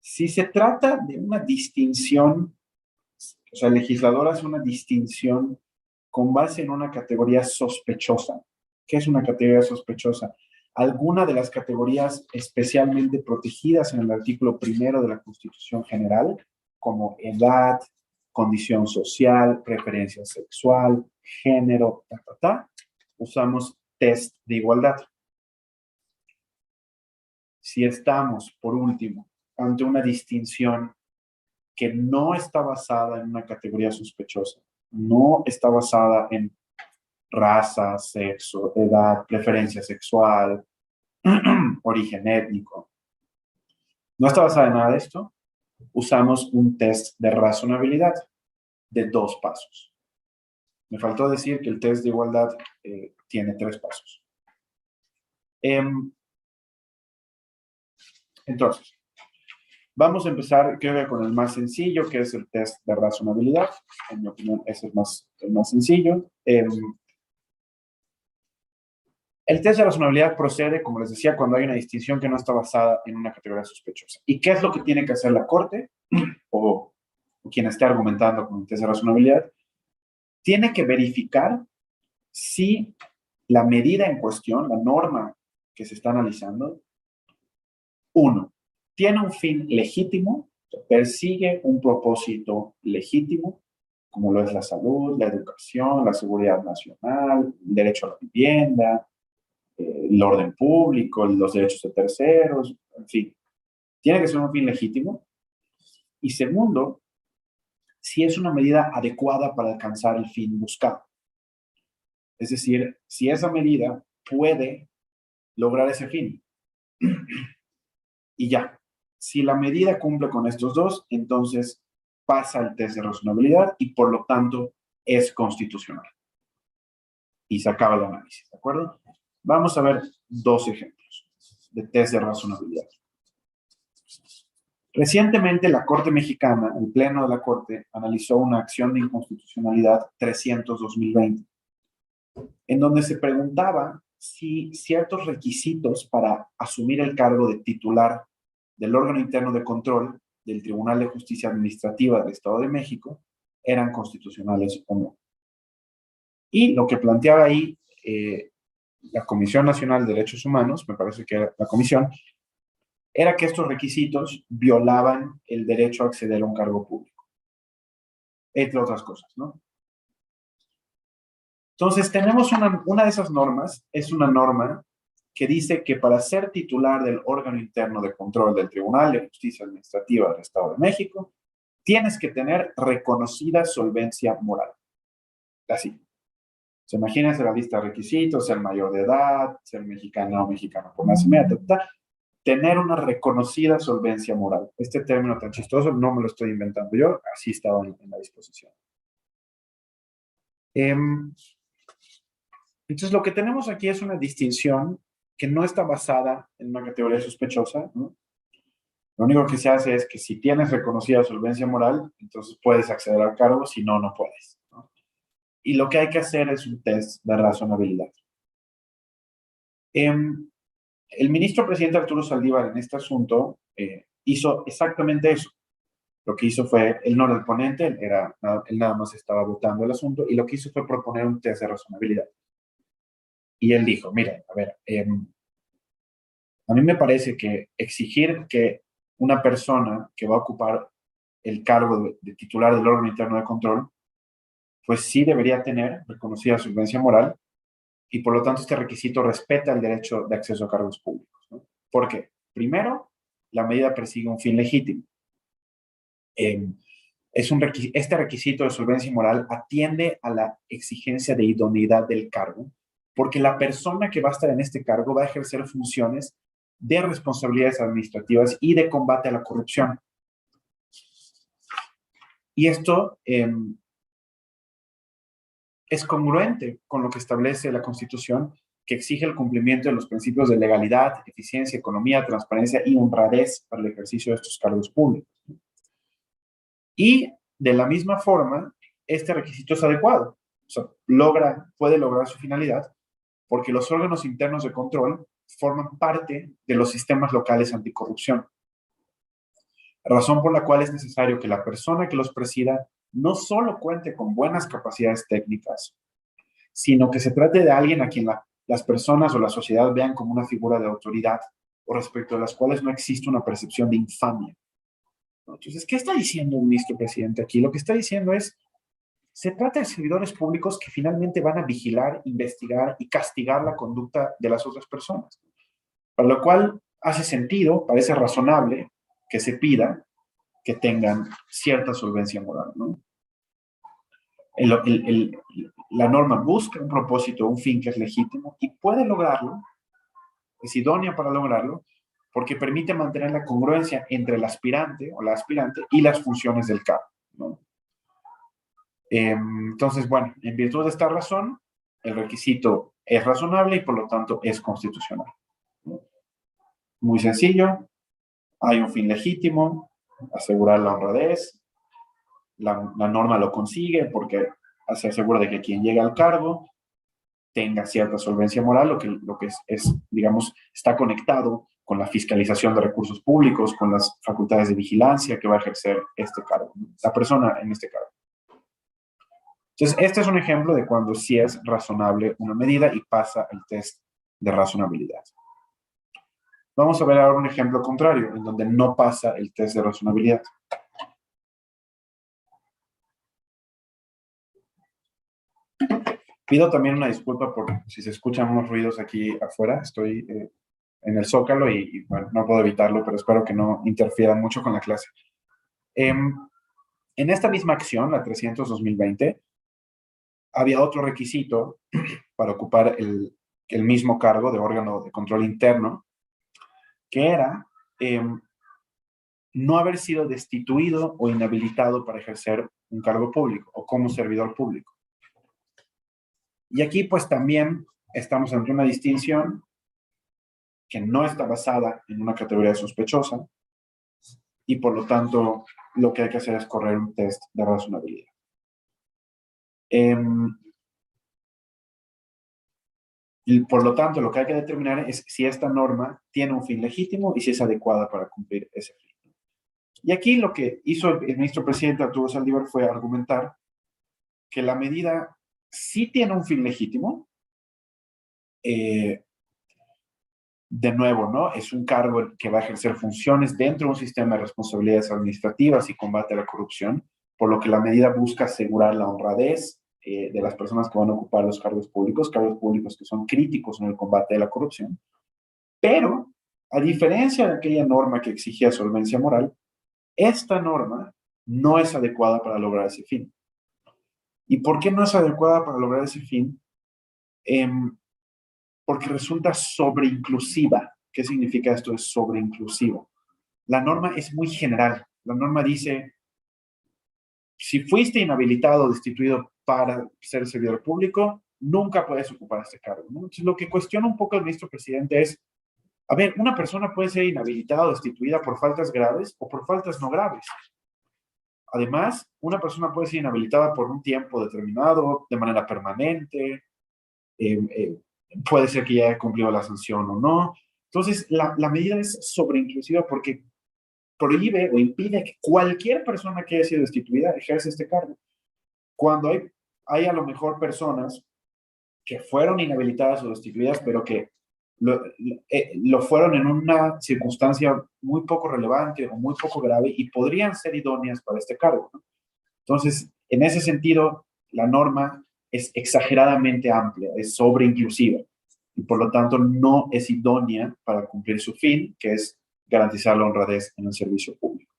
Si se trata de una distinción, o sea, el legislador hace una distinción con base en una categoría sospechosa. ¿Qué es una categoría sospechosa? Alguna de las categorías especialmente protegidas en el artículo 1 de la Constitución General, como edad, condición social, preferencia sexual, género, usamos test de igualdad. Si estamos, por último, ante una distinción que no está basada en una categoría sospechosa, no está basada en raza, sexo, edad, preferencia sexual, origen étnico, no está basada en nada de esto, usamos un test de razonabilidad de 2 pasos. Me faltó decir que el test de igualdad tiene 3 pasos. Entonces, vamos a empezar, creo que con el más sencillo, que es el test de razonabilidad. En mi opinión, ese es el más sencillo. El test de razonabilidad procede, como les decía, cuando hay una distinción que no está basada en una categoría sospechosa. ¿Y qué es lo que tiene que hacer la Corte o quien esté argumentando con el test de razonabilidad? Tiene que verificar si la medida en cuestión, la norma que se está analizando, 1, tiene un fin legítimo, persigue un propósito legítimo, como lo es la salud, la educación, la seguridad nacional, el derecho a la vivienda, el orden público, los derechos de terceros, en fin. Tiene que ser un fin legítimo. Y segundo, si es una medida adecuada para alcanzar el fin buscado. Es decir, si esa medida puede lograr ese fin. Y ya. Si la medida cumple con estos 2, entonces pasa el test de razonabilidad y por lo tanto es constitucional. Y se acaba el análisis, ¿de acuerdo? Vamos a ver 2 ejemplos de test de razonabilidad. Recientemente la Corte Mexicana, el Pleno de la Corte, analizó una acción de inconstitucionalidad 300-2020, en donde se preguntaba si ciertos requisitos para asumir el cargo de titular del órgano interno de control del Tribunal de Justicia Administrativa del Estado de México eran constitucionales o no. Y lo que planteaba ahí la Comisión Nacional de Derechos Humanos, me parece que era la comisión, era que estos requisitos violaban el derecho a acceder a un cargo público, entre otras cosas, ¿no? Entonces, tenemos una de esas normas, es una norma que dice que para ser titular del órgano interno de control del Tribunal de Justicia Administrativa del Estado de México, tienes que tener reconocida solvencia moral. Así. ¿Se imaginan la lista de requisitos? Ser mayor de edad, ser mexicano o mexicano por nacimiento, tener una reconocida solvencia moral. Este término tan chistoso no me lo estoy inventando yo, así estaba en la disposición. Entonces, lo que tenemos aquí es una distinción que no está basada en una categoría sospechosa, ¿no? Lo único que se hace es que si tienes reconocida solvencia moral, entonces puedes acceder al cargo, si no, no puedes, ¿no? y lo que hay que hacer es un test de razonabilidad. El ministro presidente Arturo Saldívar en este asunto hizo exactamente eso. Lo que hizo fue, él no era el ponente, él nada más estaba votando el asunto, y lo que hizo fue proponer un test de razonabilidad. Y él dijo, mira, a ver, a mí me parece que exigir que una persona que va a ocupar el cargo de titular del órgano interno de control, pues sí debería tener reconocida solvencia moral, y por lo tanto este requisito respeta el derecho de acceso a cargos públicos, ¿no? ¿Por qué? Primero, la medida persigue un fin legítimo. Este requisito de solvencia moral atiende a la exigencia de idoneidad del cargo, porque la persona que va a estar en este cargo va a ejercer funciones de responsabilidades administrativas y de combate a la corrupción. Y esto es congruente con lo que establece la Constitución, que exige el cumplimiento de los principios de legalidad, eficiencia, economía, transparencia y honradez para el ejercicio de estos cargos públicos. Y de la misma forma, este requisito es adecuado. O sea, puede lograr su finalidad porque los órganos internos de control forman parte de los sistemas locales anticorrupción. Razón por la cual es necesario que la persona que los presida no solo cuente con buenas capacidades técnicas, sino que se trate de alguien a quien las personas o la sociedad vean como una figura de autoridad o respecto de las cuales no existe una percepción de infamia. Entonces, ¿qué está diciendo el ministro presidente aquí? Lo que está diciendo es, se trata de servidores públicos que finalmente van a vigilar, investigar y castigar la conducta de las otras personas. Para lo cual hace sentido, parece razonable que se pida que tengan cierta solvencia moral, ¿no? La norma busca un propósito, un fin que es legítimo y puede lograrlo, es idónea para lograrlo, porque permite mantener la congruencia entre el aspirante o la aspirante y las funciones del cargo, ¿no? Entonces, bueno, en virtud de esta razón, el requisito es razonable y por lo tanto es constitucional, ¿no? Muy sencillo, hay un fin legítimo, asegurar la honradez, la norma lo consigue porque se asegura de que quien llega al cargo tenga cierta solvencia moral, lo que digamos, está conectado con la fiscalización de recursos públicos, con las facultades de vigilancia que va a ejercer este cargo, la persona en este cargo. Entonces, este es un ejemplo de cuando sí es razonable una medida y pasa el test de razonabilidad. Vamos a ver ahora un ejemplo contrario, en donde no pasa el test de razonabilidad. Pido también una disculpa por si se escuchan unos ruidos aquí afuera. Estoy en el Zócalo y bueno, no puedo evitarlo, pero espero que no interfieran mucho con la clase. En esta misma acción, la 300-2020, había otro requisito para ocupar el mismo cargo de órgano de control interno, que era no haber sido destituido o inhabilitado para ejercer un cargo público o como servidor público. Y aquí pues también estamos ante una distinción que no está basada en una categoría sospechosa y por lo tanto lo que hay que hacer es correr un test de razonabilidad. Y por lo tanto lo que hay que determinar es si esta norma tiene un fin legítimo y si es adecuada para cumplir ese fin. Y aquí lo que hizo el ministro presidente Arturo Saldívar fue argumentar que la medida sí tiene un fin legítimo. De nuevo, ¿no? Es un cargo que va a ejercer funciones dentro de un sistema de responsabilidades administrativas y combate a la corrupción, por lo que la medida busca asegurar la honradez de las personas que van a ocupar los cargos públicos que son críticos en el combate a la corrupción. Pero, a diferencia de aquella norma que exigía solvencia moral, esta norma no es adecuada para lograr ese fin. ¿Y por qué no es adecuada para lograr ese fin? Porque resulta sobreinclusiva. ¿Qué significa esto de sobreinclusivo? La norma es muy general. La norma dice, si fuiste inhabilitado o destituido para ser servidor público, nunca puedes ocupar este cargo, ¿no? Entonces, lo que cuestiona un poco el ministro presidente es, a ver, una persona puede ser inhabilitada o destituida por faltas graves o por faltas no graves. Además, una persona puede ser inhabilitada por un tiempo determinado, de manera permanente, puede ser que ya haya cumplido la sanción o no. Entonces, la medida es sobreinclusiva porque prohíbe o impide que cualquier persona que haya sido destituida ejerza este cargo. Cuando hay a lo mejor personas que fueron inhabilitadas o destituidas, pero que lo fueron en una circunstancia muy poco relevante o muy poco grave y podrían ser idóneas para este cargo, ¿no? Entonces, en ese sentido, la norma es exageradamente amplia, es sobreinclusiva y por lo tanto no es idónea para cumplir su fin, que es garantizar la honradez en el servicio público.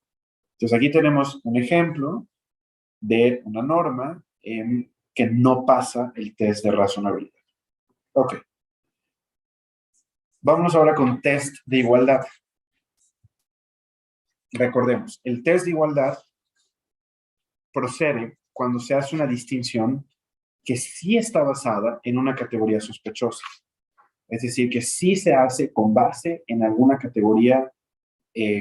Entonces, aquí tenemos un ejemplo de una norma que no pasa el test de razonabilidad. Ok. Vámonos ahora con test de igualdad. Recordemos, el test de igualdad procede cuando se hace una distinción que sí está basada en una categoría sospechosa. Es decir, que sí se hace con base en alguna categoría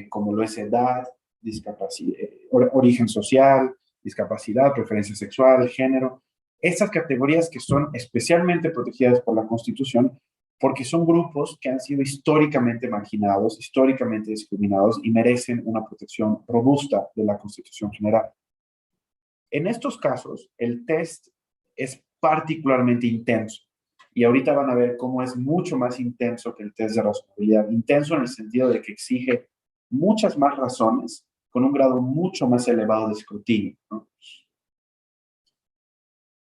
como lo es edad, discapacidad, origen social, discapacidad, preferencia sexual, género. Estas categorías que son especialmente protegidas por la Constitución porque son grupos que han sido históricamente marginados, históricamente discriminados y merecen una protección robusta de la Constitución General. En estos casos, el test es particularmente intenso. Y ahorita van a ver cómo es mucho más intenso que el test de razonabilidad. Intenso en el sentido de que exige muchas más razones con un grado mucho más elevado de escrutinio, ¿no?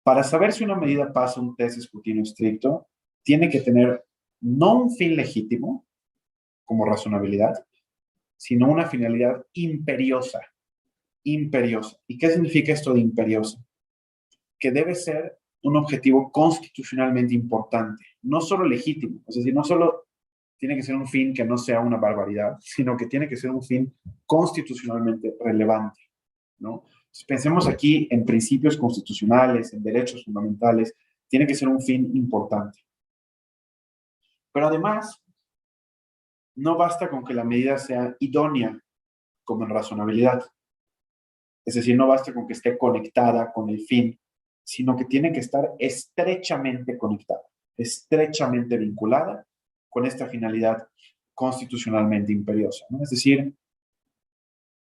Para saber si una medida pasa un test de escrutinio estricto, tiene que tener no un fin legítimo, como razonabilidad, sino una finalidad imperiosa. Imperiosa. ¿Y qué significa esto de imperiosa? Que debe ser un objetivo constitucionalmente importante, no solo legítimo, es decir, no solo tiene que ser un fin que no sea una barbaridad, sino que tiene que ser un fin constitucionalmente relevante, ¿no? Entonces, pensemos aquí en principios constitucionales, en derechos fundamentales, tiene que ser un fin importante. Pero además, no basta con que la medida sea idónea como en razonabilidad. Es decir, no basta con que esté conectada con el fin, sino que tiene que estar estrechamente conectada, estrechamente vinculada con esta finalidad constitucionalmente imperiosa, ¿no? Es decir,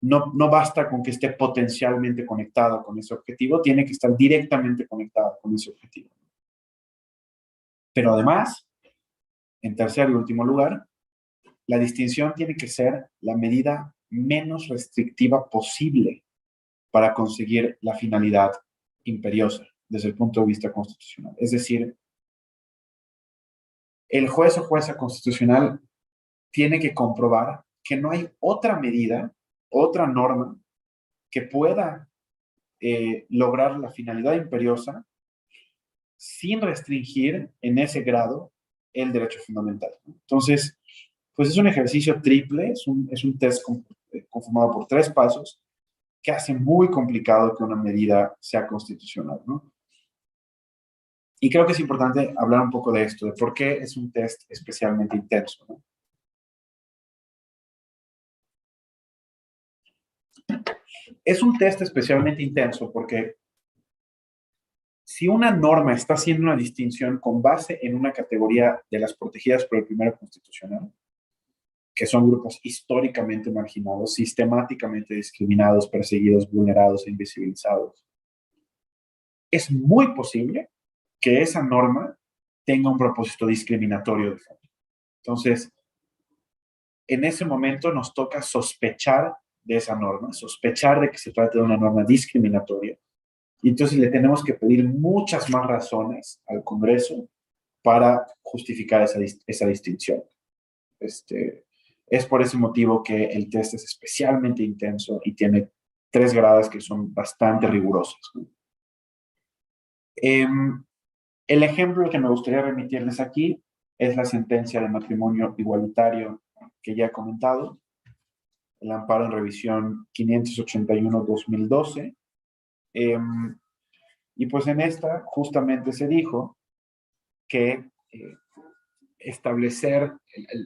no basta con que esté potencialmente conectada con ese objetivo, tiene que estar directamente conectada con ese objetivo. Pero además, en tercer y último lugar, la distinción tiene que ser la medida menos restrictiva posible para conseguir la finalidad imperiosa desde el punto de vista constitucional. Es decir, el juez o jueza constitucional tiene que comprobar que no hay otra medida, otra norma que pueda lograr la finalidad imperiosa sin restringir en ese grado el derecho fundamental. Entonces, pues es un ejercicio triple, es un test conformado por 3 pasos que hace muy complicado que una medida sea constitucional, ¿no? Y creo que es importante hablar un poco de esto, de por qué es un test especialmente intenso, ¿no? Es un test especialmente intenso porque si una norma está haciendo una distinción con base en una categoría de las protegidas por el primero constitucional, que son grupos históricamente marginados, sistemáticamente discriminados, perseguidos, vulnerados e invisibilizados, es muy posible que esa norma tenga un propósito discriminatorio de fondo. Entonces, en ese momento nos toca sospechar de esa norma, sospechar de que se trata de una norma discriminatoria. Y entonces le tenemos que pedir muchas más razones al Congreso para justificar esa distinción. Es por ese motivo que el test es especialmente intenso y tiene 3 gradas que son bastante rigurosas, ¿no? El ejemplo que me gustaría remitirles aquí es la sentencia de matrimonio igualitario que ya he comentado, el amparo en revisión 581-2012. Y pues en esta justamente se dijo que establecer,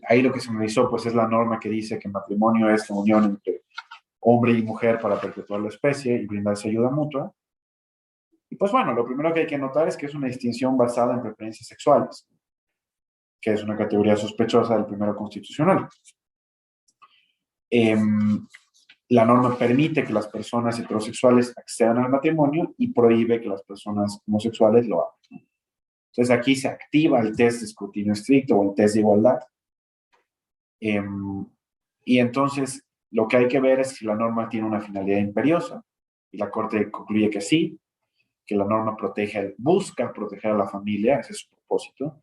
ahí lo que se analizó pues es la norma que dice que matrimonio es la unión entre hombre y mujer para perpetuar la especie y brindarse ayuda mutua. Y pues bueno, lo primero que hay que notar es que es una distinción basada en preferencias sexuales, que es una categoría sospechosa del primero constitucional. La norma permite que las personas heterosexuales accedan al matrimonio y prohíbe que las personas homosexuales lo hagan. Entonces aquí se activa el test de escrutinio estricto o el test de igualdad. Y entonces lo que hay que ver es si la norma tiene una finalidad imperiosa, y la Corte concluye que sí, que la norma busca proteger a la familia, ese es su propósito,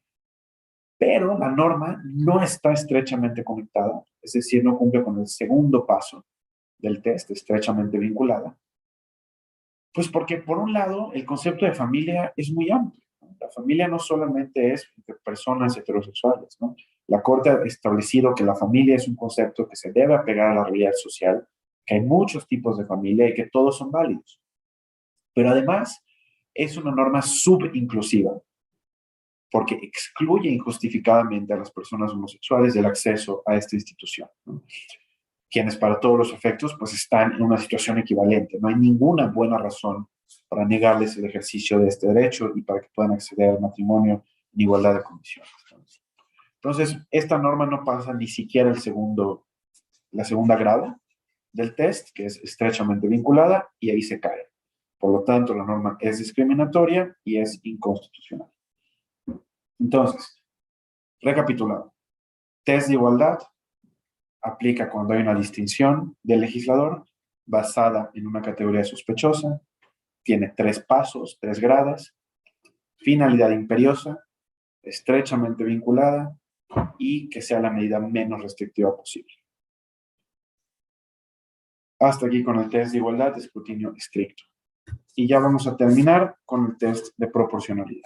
pero la norma no está estrechamente conectada, es decir, no cumple con el segundo paso del test, estrechamente vinculada. Pues porque, por un lado, el concepto de familia es muy amplio, ¿no? La familia no solamente es entre personas heterosexuales, ¿no? La Corte ha establecido que la familia es un concepto que se debe apegar a la realidad social, que hay muchos tipos de familia y que todos son válidos. Pero además, es una norma subinclusiva, porque excluye injustificadamente a las personas homosexuales del acceso a esta institución, ¿no? Quienes para todos los efectos pues están en una situación equivalente. No hay ninguna buena razón para negarles el ejercicio de este derecho y para que puedan acceder al matrimonio en igualdad de condiciones. Entonces, esta norma no pasa ni siquiera la segunda grada del test, que es estrechamente vinculada, y ahí se cae. Por lo tanto, la norma es discriminatoria y es inconstitucional. Entonces, recapitulando, test de igualdad aplica cuando hay una distinción del legislador basada en una categoría sospechosa, tiene 3 pasos, 3 gradas, finalidad imperiosa, estrechamente vinculada y que sea la medida menos restrictiva posible. Hasta aquí con el test de igualdad de escrutinio estricto. Y ya vamos a terminar con el test de proporcionalidad.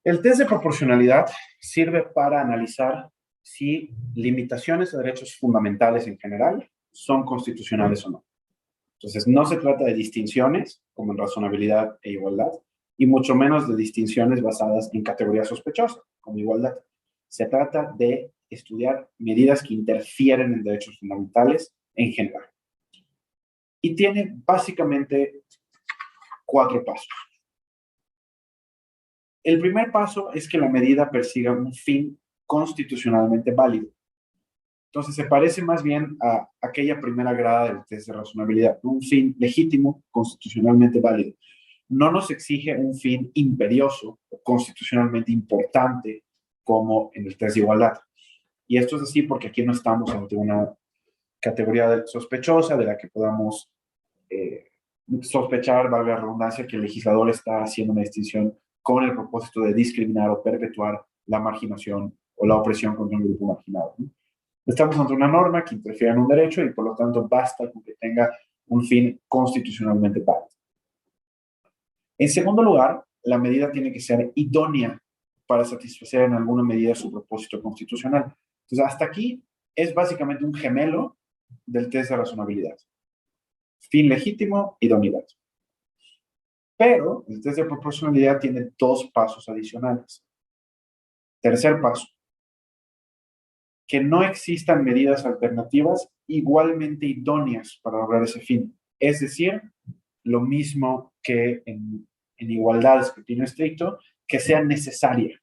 El test de proporcionalidad sirve para analizar si limitaciones a derechos fundamentales en general son constitucionales o no. Entonces, no se trata de distinciones como en razonabilidad e igualdad, y mucho menos de distinciones basadas en categorías sospechosas, como igualdad. Se trata de estudiar medidas que interfieren en derechos fundamentales en general. Y tiene básicamente 4 pasos. El primer paso es que la medida persiga un fin constitucionalmente válido. Entonces, se parece más bien a aquella primera grada del test de razonabilidad, un fin legítimo, constitucionalmente válido. No nos exige un fin imperioso o constitucionalmente importante como en el test de igualdad. Y esto es así porque aquí no estamos ante una categoría sospechosa de la que podamos sospechar, valga la redundancia, que el legislador está haciendo una distinción con el propósito de discriminar o perpetuar la marginación o la opresión contra un grupo marginado, ¿no? Estamos ante una norma que interfiere en un derecho y por lo tanto basta con que tenga un fin constitucionalmente válido. En segundo lugar, la medida tiene que ser idónea para satisfacer en alguna medida su propósito constitucional. Entonces, hasta aquí es básicamente un gemelo del test de razonabilidad. Fin legítimo, idoneidad. Pero el test de proporcionalidad tiene 2 pasos adicionales. Tercer paso, que no existan medidas alternativas igualmente idóneas para lograr ese fin. Es decir, lo mismo que en igualdad de escrutinio estricto, que sea necesaria,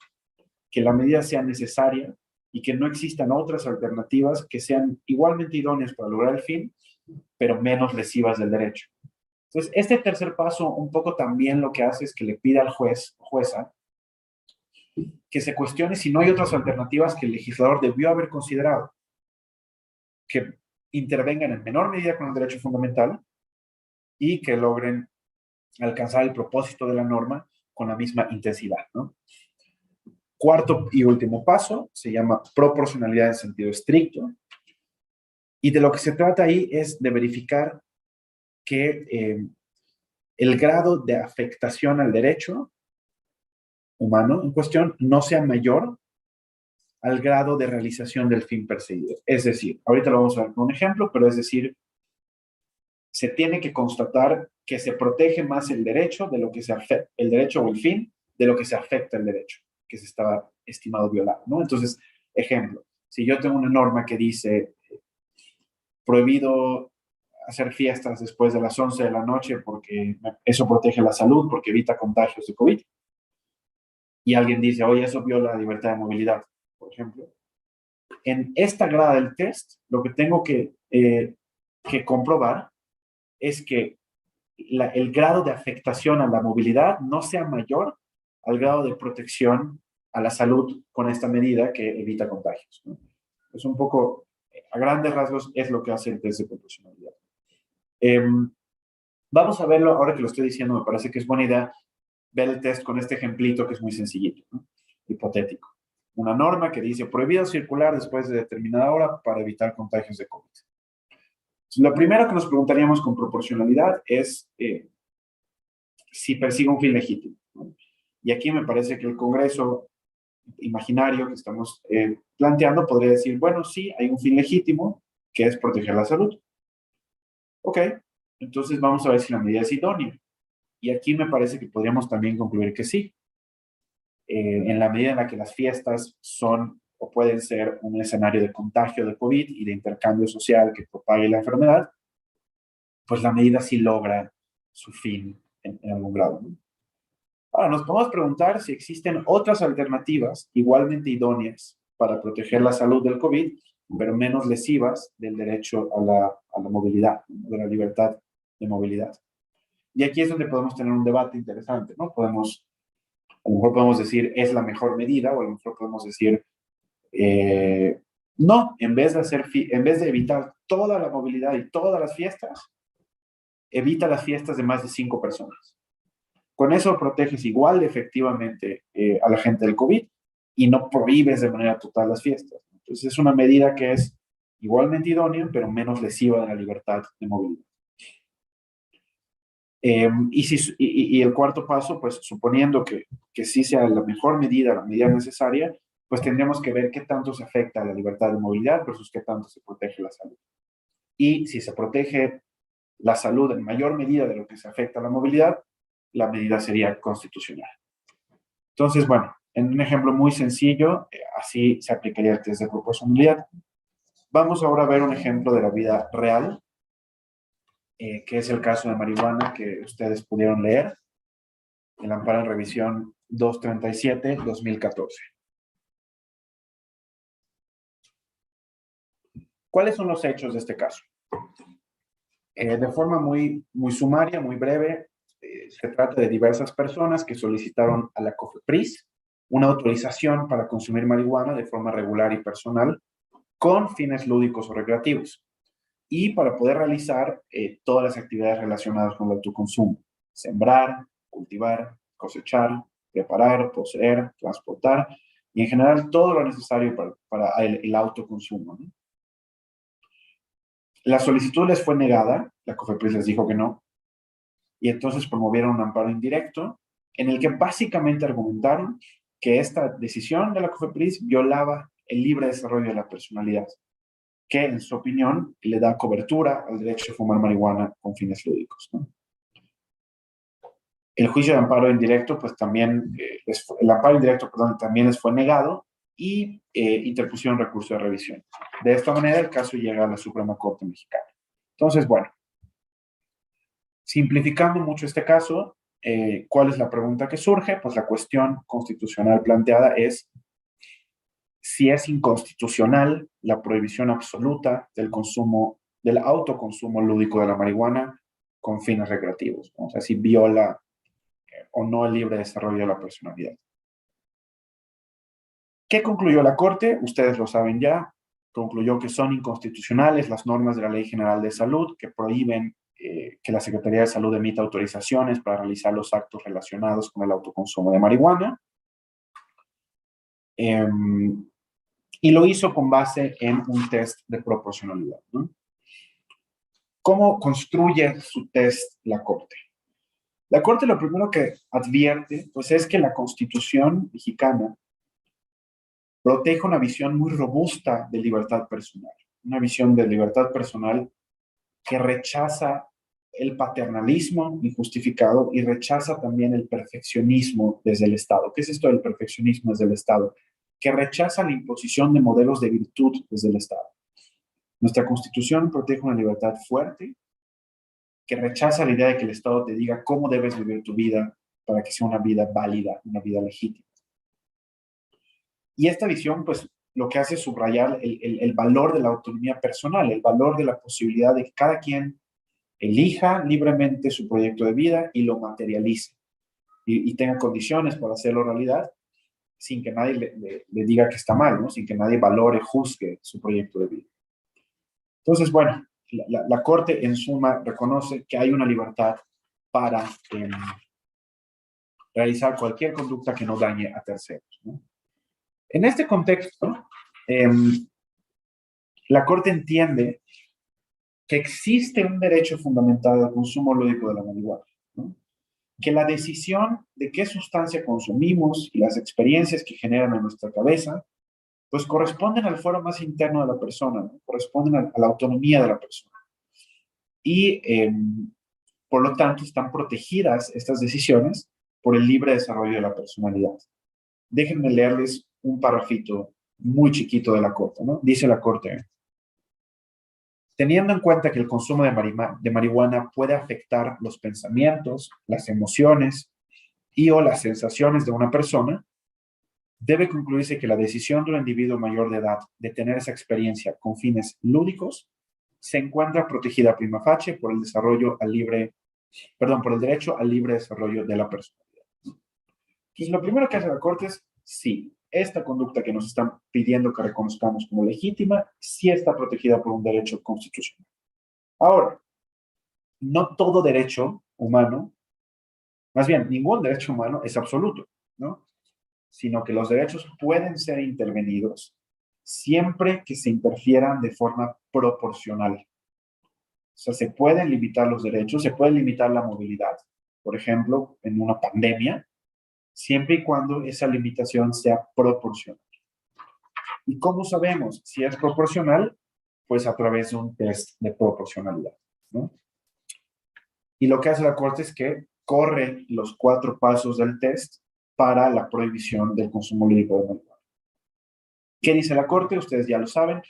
que la medida sea necesaria y que no existan otras alternativas que sean igualmente idóneas para lograr el fin, pero menos lesivas del derecho. Entonces, este tercer paso un poco también lo que hace es que le pida al juez o jueza que se cuestione si no hay otras alternativas que el legislador debió haber considerado, que intervengan en menor medida con el derecho fundamental y que logren alcanzar el propósito de la norma con la misma intensidad, ¿no? Cuarto y último paso se llama proporcionalidad en sentido estricto, y de lo que se trata ahí es de verificar que el grado de afectación al derecho humano en cuestión no sea mayor al grado de realización del fin perseguido. Es decir, ahorita lo vamos a ver con un ejemplo, pero es decir, se tiene que constatar que se protege más el derecho de lo que se afecta, el derecho o el fin, de lo que se afecta el derecho que se estaba estimado violar, ¿no? Entonces, ejemplo, si yo tengo una norma que dice prohibido hacer fiestas después de las 11 de la noche porque eso protege la salud, porque evita contagios de COVID, y alguien dice, oye, eso viola la libertad de movilidad, por ejemplo, en esta grada del test, lo que tengo que comprobar es que el grado de afectación a la movilidad no sea mayor al grado de protección a la salud con esta medida que evita contagios, ¿no? Es un poco, a grandes rasgos, es lo que hace el test de proporcionalidad. Vamos a verlo, ahora que lo estoy diciendo, me parece que es buena idea ver el test con este ejemplito que es muy sencillito, ¿no? Hipotético. Una norma que dice prohibido circular después de determinada hora para evitar contagios de COVID. Lo primero que nos preguntaríamos con proporcionalidad es si persigue un fin legítimo, ¿no? Y aquí me parece que el Congreso imaginario que estamos planteando podría decir, bueno, sí, hay un fin legítimo que es proteger la salud. Ok, entonces vamos a ver si la medida es idónea. Y aquí me parece que podríamos también concluir que sí. En la medida en la que las fiestas son o pueden ser un escenario de contagio de COVID y de intercambio social que propague la enfermedad, pues la medida sí logra su fin en algún grado, ¿no? Ahora, nos podemos preguntar si existen otras alternativas igualmente idóneas para proteger la salud del COVID, pero menos lesivas del derecho a la movilidad, de la libertad de movilidad. Y aquí es donde podemos tener un debate interesante, ¿no? A lo mejor podemos decir, es la mejor medida, o a lo mejor podemos decir, no, en vez de evitar toda la movilidad y todas las fiestas, evita las fiestas de más de 5 personas. Con eso proteges igual efectivamente a la gente del COVID y no prohíbes de manera total las fiestas. Entonces es una medida que es igualmente idónea, pero menos lesiva de la libertad de movilidad. Y el cuarto paso, pues suponiendo que sí sea la mejor medida, la medida necesaria, pues tendríamos que ver qué tanto se afecta a la libertad de movilidad versus qué tanto se protege la salud. Y si se protege la salud en mayor medida de lo que se afecta a la movilidad, la medida sería constitucional. Entonces, bueno, en un ejemplo muy sencillo, así se aplicaría el test de proporcionalidad. Vamos ahora a ver un ejemplo de la vida real, que es el caso de marihuana que ustedes pudieron leer, el amparo en revisión 237-2014. ¿Cuáles son los hechos de este caso? De forma muy sumaria, muy breve, se trata de diversas personas que solicitaron a la COFEPRIS una autorización para consumir marihuana de forma regular y personal con fines lúdicos o recreativos y para poder realizar todas las actividades relacionadas con el autoconsumo: sembrar, cultivar, cosechar, preparar, poseer, transportar y en general todo lo necesario para el autoconsumo, ¿no? La solicitud les fue negada, la COFEPRIS les dijo que no, y entonces promovieron un amparo indirecto en el que básicamente argumentaron que esta decisión de la COFEPRIS violaba el libre desarrollo de la personalidad, que en su opinión le da cobertura al derecho a fumar marihuana con fines lúdicos, ¿no? El juicio de amparo indirecto, pues también, el amparo indirecto, perdón, también les fue negado y interpusieron recurso de revisión. De esta manera, el caso llega a la Suprema Corte Mexicana. Entonces, bueno, simplificando mucho este caso, ¿cuál es la pregunta que surge? Pues la cuestión constitucional planteada es si es inconstitucional la prohibición absoluta del consumo, del autoconsumo lúdico de la marihuana con fines recreativos, ¿no? O sea, si viola o no el libre desarrollo de la personalidad. ¿Qué concluyó la Corte? Ustedes lo saben ya. Concluyó que son inconstitucionales las normas de la Ley General de Salud que prohíben que la Secretaría de Salud emita autorizaciones para realizar los actos relacionados con el autoconsumo de marihuana. Y lo hizo con base en un test de proporcionalidad, ¿no? ¿Cómo construye su test la Corte? La Corte lo primero que advierte, pues, es que la Constitución mexicana protege una visión muy robusta de libertad personal, una visión de libertad personal que rechaza el paternalismo injustificado y rechaza también el perfeccionismo desde el Estado. ¿Qué es esto del perfeccionismo desde el Estado? Que rechaza la imposición de modelos de virtud desde el Estado. Nuestra Constitución protege una libertad fuerte, que rechaza la idea de que el Estado te diga cómo debes vivir tu vida para que sea una vida válida, una vida legítima. Y esta visión, pues, lo que hace es subrayar el valor de la autonomía personal, el valor de la posibilidad de que cada quien elija libremente su proyecto de vida y lo materialice y tenga condiciones para hacerlo realidad sin que nadie le diga que está mal, ¿no? Sin que nadie valore, juzgue su proyecto de vida. Entonces, bueno, la Corte en suma reconoce que hay una libertad para realizar cualquier conducta que no dañe a terceros, ¿no? En este contexto, la Corte entiende que existe un derecho fundamental al consumo lúdico de la marihuana, ¿no? Que la decisión de qué sustancia consumimos y las experiencias que generan en nuestra cabeza, pues corresponden al fuero más interno de la persona, ¿no? Corresponden a la autonomía de la persona. Y, por lo tanto, están protegidas estas decisiones por el libre desarrollo de la personalidad. Déjenme leerles un parrafito muy chiquito de la Corte, ¿no? Dice la Corte: teniendo en cuenta que el consumo de marihuana puede afectar los pensamientos, las emociones y o las sensaciones de una persona, debe concluirse que la decisión de un individuo mayor de edad de tener esa experiencia con fines lúdicos se encuentra protegida prima facie por el por el derecho al libre desarrollo de la personalidad. Entonces, lo primero que hace la Corte es, sí, esta conducta que nos están pidiendo que reconozcamos como legítima, sí está protegida por un derecho constitucional. Ahora, no todo derecho humano, más bien, ningún derecho humano es absoluto, ¿no? Sino que los derechos pueden ser intervenidos siempre que se interfieran de forma proporcional. O sea, se pueden limitar los derechos, se puede limitar la movilidad, por ejemplo, en una pandemia, siempre y cuando esa limitación sea proporcional. ¿Y cómo sabemos si es proporcional? Pues a través de un test de proporcionalidad, ¿no? Y lo que hace la Corte es que corre los 4 pasos del test para la prohibición del consumo lúdico de marihuana. ¿Qué dice la Corte? Ustedes ya lo saben.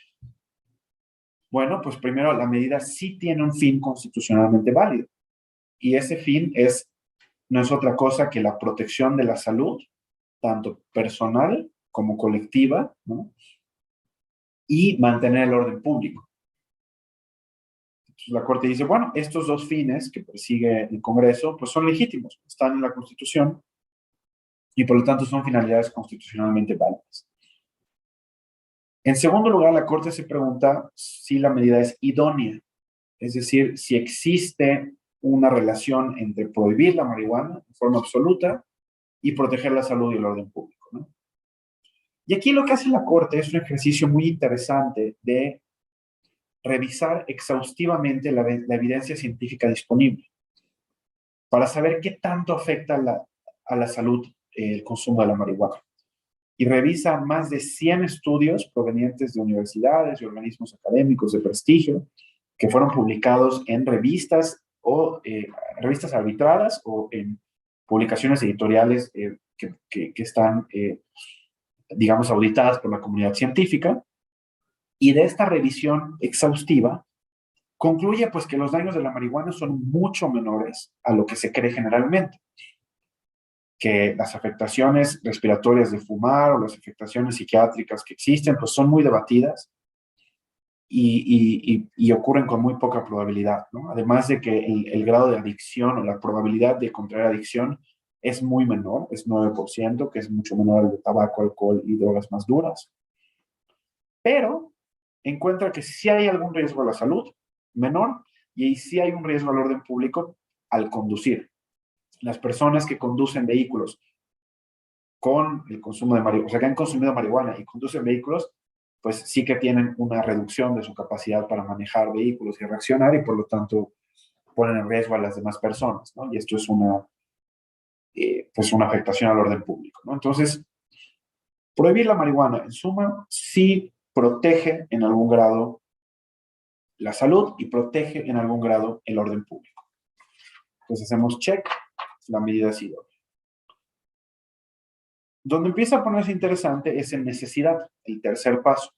Bueno, pues primero, la medida sí tiene un fin constitucionalmente válido. Y ese fin no es otra cosa que la protección de la salud, tanto personal como colectiva, ¿no? Y mantener el orden público. Entonces, la Corte dice, bueno, estos 2 fines que persigue el Congreso, pues son legítimos, están en la Constitución y por lo tanto son finalidades constitucionalmente válidas. En segundo lugar, la Corte se pregunta si la medida es idónea, es decir, si existe una relación entre prohibir la marihuana de forma absoluta y proteger la salud y el orden público, ¿no? Y aquí lo que hace la Corte es un ejercicio muy interesante de revisar exhaustivamente la evidencia científica disponible para saber qué tanto afecta a la salud el consumo de la marihuana. Y revisa más de 100 estudios provenientes de universidades y organismos académicos de prestigio que fueron publicados en revistas o revistas arbitradas o en publicaciones editoriales que están, digamos, auditadas por la comunidad científica. Y de esta revisión exhaustiva concluye pues que los daños de la marihuana son mucho menores a lo que se cree generalmente, que las afectaciones respiratorias de fumar o las afectaciones psiquiátricas que existen pues son muy debatidas y ocurren con muy poca probabilidad, ¿no? Además de que el grado de adicción o la probabilidad de contraer adicción es muy menor, es 9%, que es mucho menor al de tabaco, alcohol y drogas más duras. Pero encuentra que sí hay algún riesgo a la salud menor y sí hay un riesgo al orden público al conducir. Las personas que conducen vehículos con el consumo de marihuana, o sea, que han consumido marihuana y conducen vehículos, pues sí que tienen una reducción de su capacidad para manejar vehículos y reaccionar y por lo tanto ponen en riesgo a las demás personas, ¿no? Y esto es pues una afectación al orden público, ¿no? Entonces, prohibir la marihuana, en suma, sí protege en algún grado la salud y protege en algún grado el orden público. Entonces hacemos check, la medida ha sido. Donde empieza a ponerse interesante es en necesidad, el tercer paso.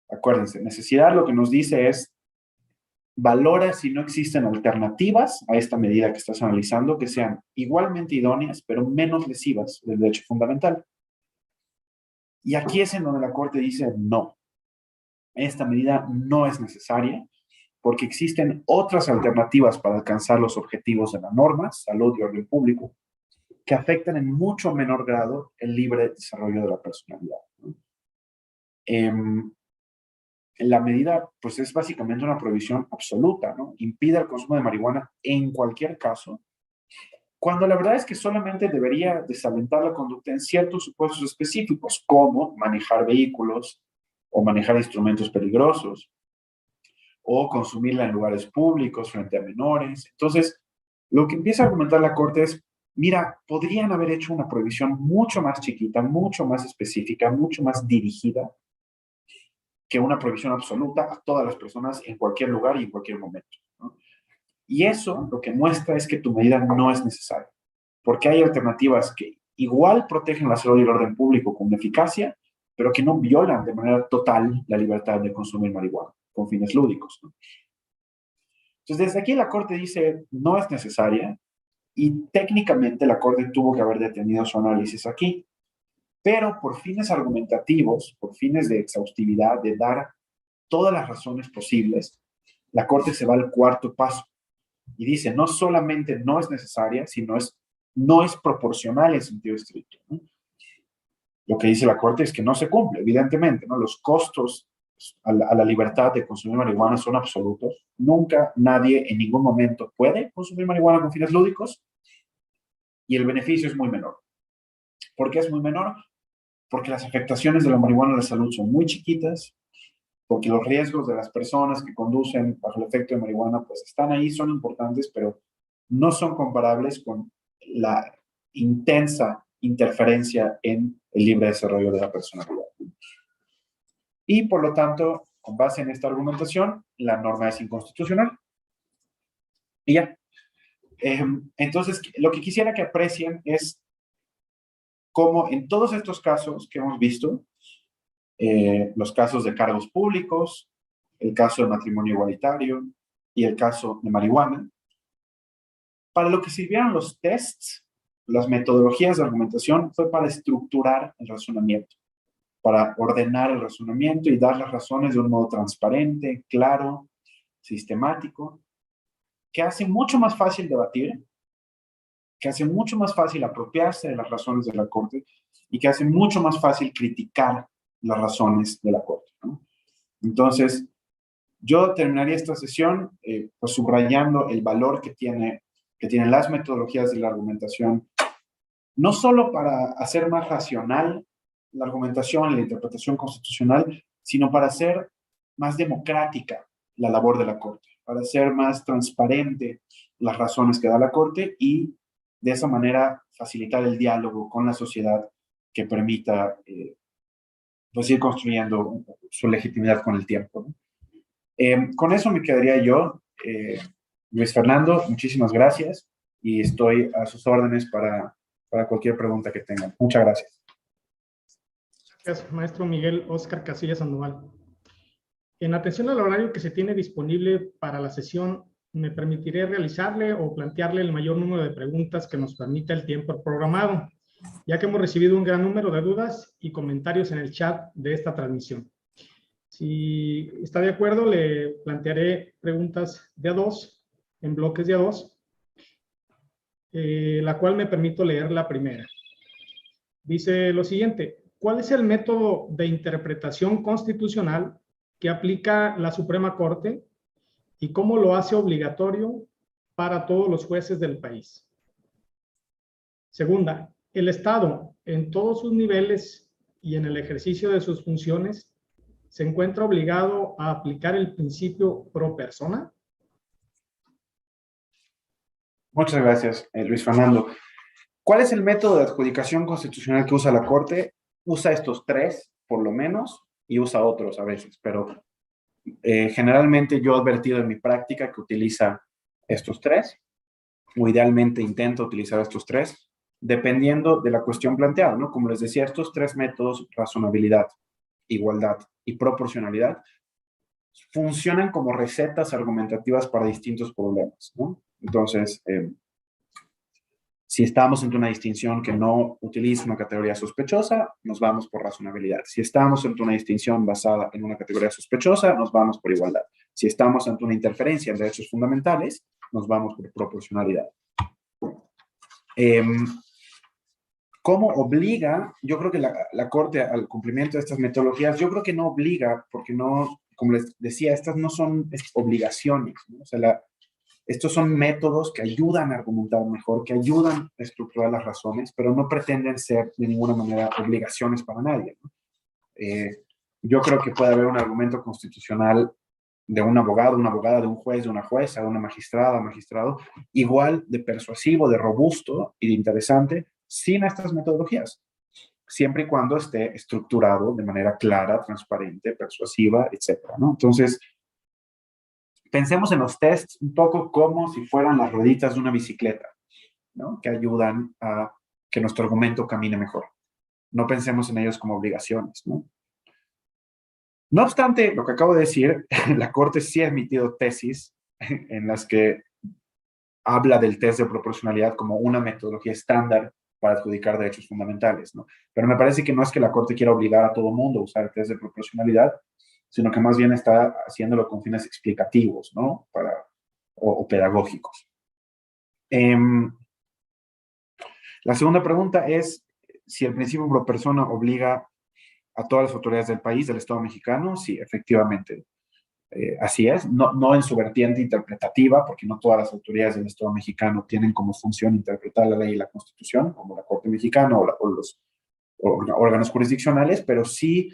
Acuérdense, necesidad lo que nos dice es, valora si no existen alternativas a esta medida que estás analizando que sean igualmente idóneas, pero menos lesivas del derecho fundamental. Y aquí es en donde la Corte dice, no, esta medida no es necesaria porque existen otras alternativas para alcanzar los objetivos de la norma, salud y orden público, que afectan en mucho menor grado el libre desarrollo de la personalidad, ¿no? La medida, pues, es básicamente una prohibición absoluta, ¿no? Impide el consumo de marihuana en cualquier caso, cuando la verdad es que solamente debería desalentar la conducta en ciertos supuestos específicos, como manejar vehículos o manejar instrumentos peligrosos, o consumirla en lugares públicos frente a menores. Entonces, lo que empieza a argumentar la Corte es, mira, podrían haber hecho una prohibición mucho más chiquita, mucho más específica, mucho más dirigida, que una prohibición absoluta a todas las personas en cualquier lugar y en cualquier momento, ¿no? Y eso lo que muestra es que tu medida no es necesaria, porque hay alternativas que igual protegen la salud y el orden público con eficacia, pero que no violan de manera total la libertad de consumir marihuana con fines lúdicos, ¿no? Entonces, desde aquí la Corte dice, no es necesaria, y técnicamente la Corte tuvo que haber detenido su análisis aquí. Pero por fines argumentativos, por fines de exhaustividad, de dar todas las razones posibles, la Corte se va al cuarto paso y dice, no solamente no es necesaria, sino no es proporcional en sentido estricto, ¿no? Lo que dice la Corte es que no se cumple, evidentemente, ¿no? Los costos a la libertad de consumir marihuana son absolutos. Nunca nadie en ningún momento puede consumir marihuana con fines lúdicos y el beneficio es muy menor. ¿Por qué es muy menor? Porque las afectaciones de la marihuana a la salud son muy chiquitas, porque los riesgos de las personas que conducen bajo el efecto de marihuana pues están ahí, son importantes, pero no son comparables con la intensa interferencia en el libre desarrollo de la personalidad. Y por lo tanto, con base en esta argumentación, la norma es inconstitucional. Y ya. Entonces, lo que quisiera que aprecien es cómo en todos estos casos que hemos visto, los casos de cargos públicos, el caso de matrimonio igualitario y el caso de marihuana, para lo que sirvieron los tests, las metodologías de argumentación, fue para estructurar el razonamiento, para ordenar el razonamiento y dar las razones de un modo transparente, claro, sistemático, que hace mucho más fácil debatir, que hace mucho más fácil apropiarse de las razones de la Corte y que hace mucho más fácil criticar las razones de la Corte, ¿no? Entonces, yo terminaría esta sesión pues subrayando el valor que tienen las metodologías de la argumentación, no solo para hacer más racional la argumentación, la interpretación constitucional, sino para hacer más democrática la labor de la Corte, para hacer más transparente las razones que da la Corte y de esa manera facilitar el diálogo con la sociedad que permita pues ir construyendo su legitimidad con el tiempo, ¿no? Con eso me quedaría yo. Luis Fernando, muchísimas gracias y estoy a sus órdenes para cualquier pregunta que tengan. Muchas gracias. Gracias, maestro Miguel Óscar Casillas Sandoval. En atención al horario que se tiene disponible para la sesión, me permitiré realizarle o plantearle el mayor número de preguntas que nos permita el tiempo programado, ya que hemos recibido un gran número de dudas y comentarios en el chat de esta transmisión. Si está de acuerdo, le plantearé preguntas de a dos, en bloques de a dos, la cual me permito leer la primera. Dice lo siguiente: ¿cuál es el método de interpretación constitucional que aplica la Suprema Corte y cómo lo hace obligatorio para todos los jueces del país? Segunda, ¿el Estado en todos sus niveles y en el ejercicio de sus funciones se encuentra obligado a aplicar el principio pro persona? Muchas gracias, Luis Fernando. ¿Cuál es el método de adjudicación constitucional que usa la Corte? Usa estos tres, por lo menos, y usa otros a veces, pero generalmente yo he advertido en mi práctica que utiliza estos tres, o idealmente intento utilizar estos tres, dependiendo de la cuestión planteada, ¿no? Como les decía, estos tres métodos, razonabilidad, igualdad y proporcionalidad, funcionan como recetas argumentativas para distintos problemas, ¿no? Entonces, si estamos ante una distinción que no utiliza una categoría sospechosa, nos vamos por razonabilidad. Si estamos ante una distinción basada en una categoría sospechosa, nos vamos por igualdad. Si estamos ante una interferencia en derechos fundamentales, nos vamos por proporcionalidad. ¿Cómo obliga? Yo creo que la Corte al cumplimiento de estas metodologías, yo creo que no obliga, porque no, como les decía, estas no son obligaciones, ¿no? O sea, estos son métodos que ayudan a argumentar mejor, que ayudan a estructurar las razones, pero no pretenden ser de ninguna manera obligaciones para nadie, ¿no? Yo creo que puede haber un argumento constitucional de un abogado, una abogada, de un juez, de una jueza, de una magistrada, magistrado, igual de persuasivo, de robusto y de interesante, sin estas metodologías, siempre y cuando esté estructurado de manera clara, transparente, persuasiva, etcétera, ¿no? Entonces, pensemos en los tests un poco como si fueran las rueditas de una bicicleta, ¿no? Que ayudan a que nuestro argumento camine mejor. No pensemos en ellos como obligaciones, ¿no? No obstante, lo que acabo de decir, la Corte sí ha emitido tesis en las que habla del test de proporcionalidad como una metodología estándar para adjudicar derechos fundamentales, ¿no? Pero me parece que no es que la Corte quiera obligar a todo el mundo a usar el test de proporcionalidad, sino que más bien está haciéndolo con fines explicativos, ¿no? O pedagógicos. La segunda pregunta es si el principio pro persona obliga a todas las autoridades del país, del Estado mexicano. Sí, efectivamente, así es. No en su vertiente interpretativa, porque no todas las autoridades del Estado mexicano tienen como función interpretar la ley y la Constitución, como la Corte Mexicana o los órganos jurisdiccionales, pero sí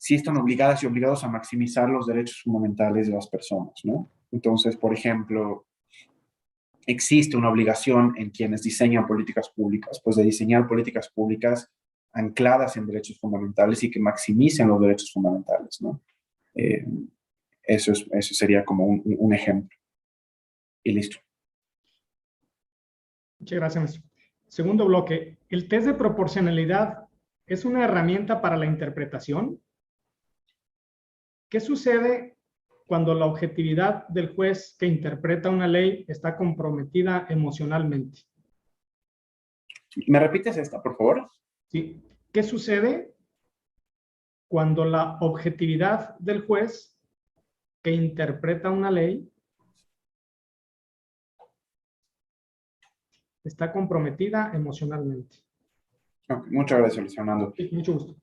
están obligadas y obligados a maximizar los derechos fundamentales de las personas, ¿no? Entonces, por ejemplo, existe una obligación en quienes diseñan políticas públicas, pues de diseñar políticas públicas ancladas en derechos fundamentales y que maximicen los derechos fundamentales, ¿no? Eso sería como un ejemplo. Y listo. Muchas gracias, maestro. Segundo bloque, ¿el test de proporcionalidad es una herramienta para la interpretación? ¿Qué sucede cuando la objetividad del juez que interpreta una ley está comprometida emocionalmente? ¿Me repites esta, por favor? Sí. ¿Qué sucede cuando la objetividad del juez que interpreta una ley está comprometida emocionalmente? Okay, muchas gracias, Luis Fernando. Sí, mucho gusto.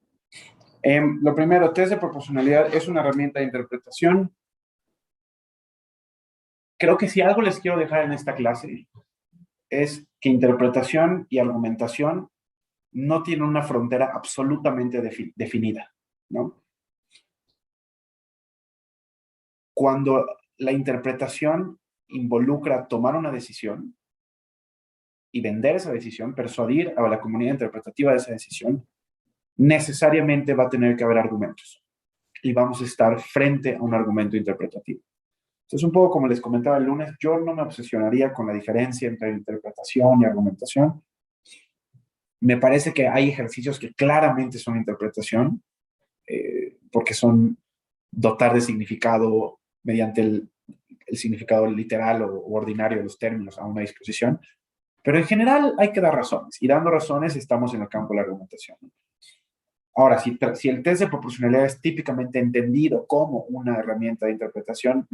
Lo primero, test de proporcionalidad es una herramienta de interpretación. Creo que si algo les quiero dejar en esta clase es que interpretación y argumentación no tienen una frontera absolutamente definida, ¿no? Cuando la interpretación involucra tomar una decisión y vender esa decisión, persuadir a la comunidad interpretativa de esa decisión, necesariamente va a tener que haber argumentos y vamos a estar frente a un argumento interpretativo. Entonces, un poco como les comentaba el lunes, yo no me obsesionaría con la diferencia entre interpretación y argumentación. Me parece que hay ejercicios que claramente son interpretación, porque son dotar de significado mediante el significado literal o ordinario de los términos a una disposición, pero en general hay que dar razones, y dando razones estamos en el campo de la argumentación. Ahora, si el test de proporcionalidad es típicamente entendido como una herramienta de interpretación,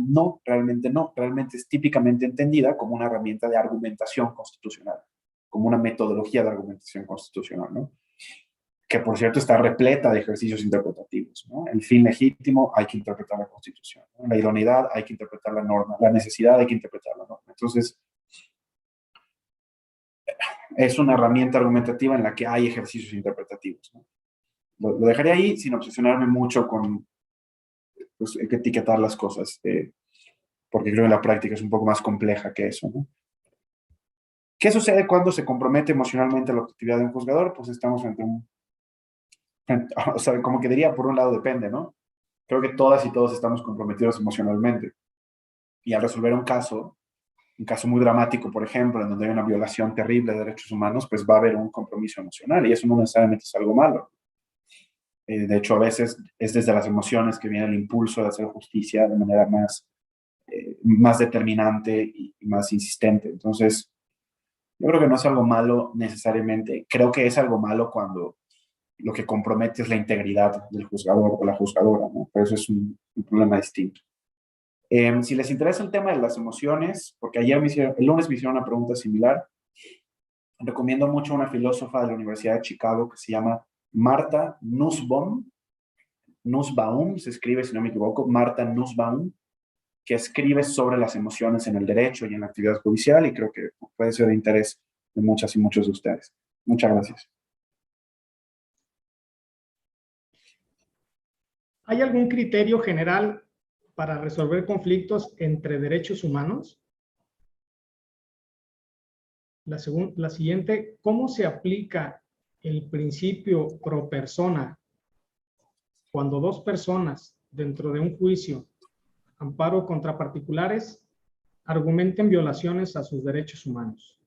realmente es típicamente entendida como una herramienta de argumentación constitucional, como una metodología de argumentación constitucional, ¿no? Que por cierto está repleta de ejercicios interpretativos, ¿no? El fin legítimo, hay que interpretar la Constitución, ¿no? La idoneidad, hay que interpretar la norma, la necesidad, hay que interpretar la norma. Entonces, es una herramienta argumentativa en la que hay ejercicios interpretativos, ¿no? Lo dejaré ahí sin obsesionarme mucho con pues, etiquetar las cosas, porque creo que la práctica es un poco más compleja que eso, ¿no? ¿Qué sucede cuando se compromete emocionalmente la actividad de un juzgador? Pues estamos frente a o sea, como que diría, por un lado depende, ¿no? Creo que todas y todos estamos comprometidos emocionalmente. Y al resolver un caso muy dramático, por ejemplo, en donde hay una violación terrible de derechos humanos, pues va a haber un compromiso emocional y eso no necesariamente es algo malo. De hecho, a veces es desde las emociones que viene el impulso de hacer justicia de manera más determinante y más insistente. Entonces, yo creo que no es algo malo necesariamente. Creo que es algo malo cuando lo que compromete es la integridad del juzgador o la juzgadora, ¿no? Pero eso es un problema distinto. Si les interesa el tema de las emociones, porque el lunes me hicieron una pregunta similar, recomiendo mucho a una filósofa de la Universidad de Chicago que se llama Martha Nussbaum, se escribe, si no me equivoco, Martha Nussbaum, que escribe sobre las emociones en el derecho y en la actividad judicial, y creo que puede ser de interés de muchas y muchos de ustedes. Muchas gracias. ¿Hay algún criterio general para resolver conflictos entre derechos humanos? La siguiente, ¿cómo se aplica el principio pro persona cuando dos personas dentro de un juicio, amparo contra particulares, argumenten violaciones a sus derechos humanos?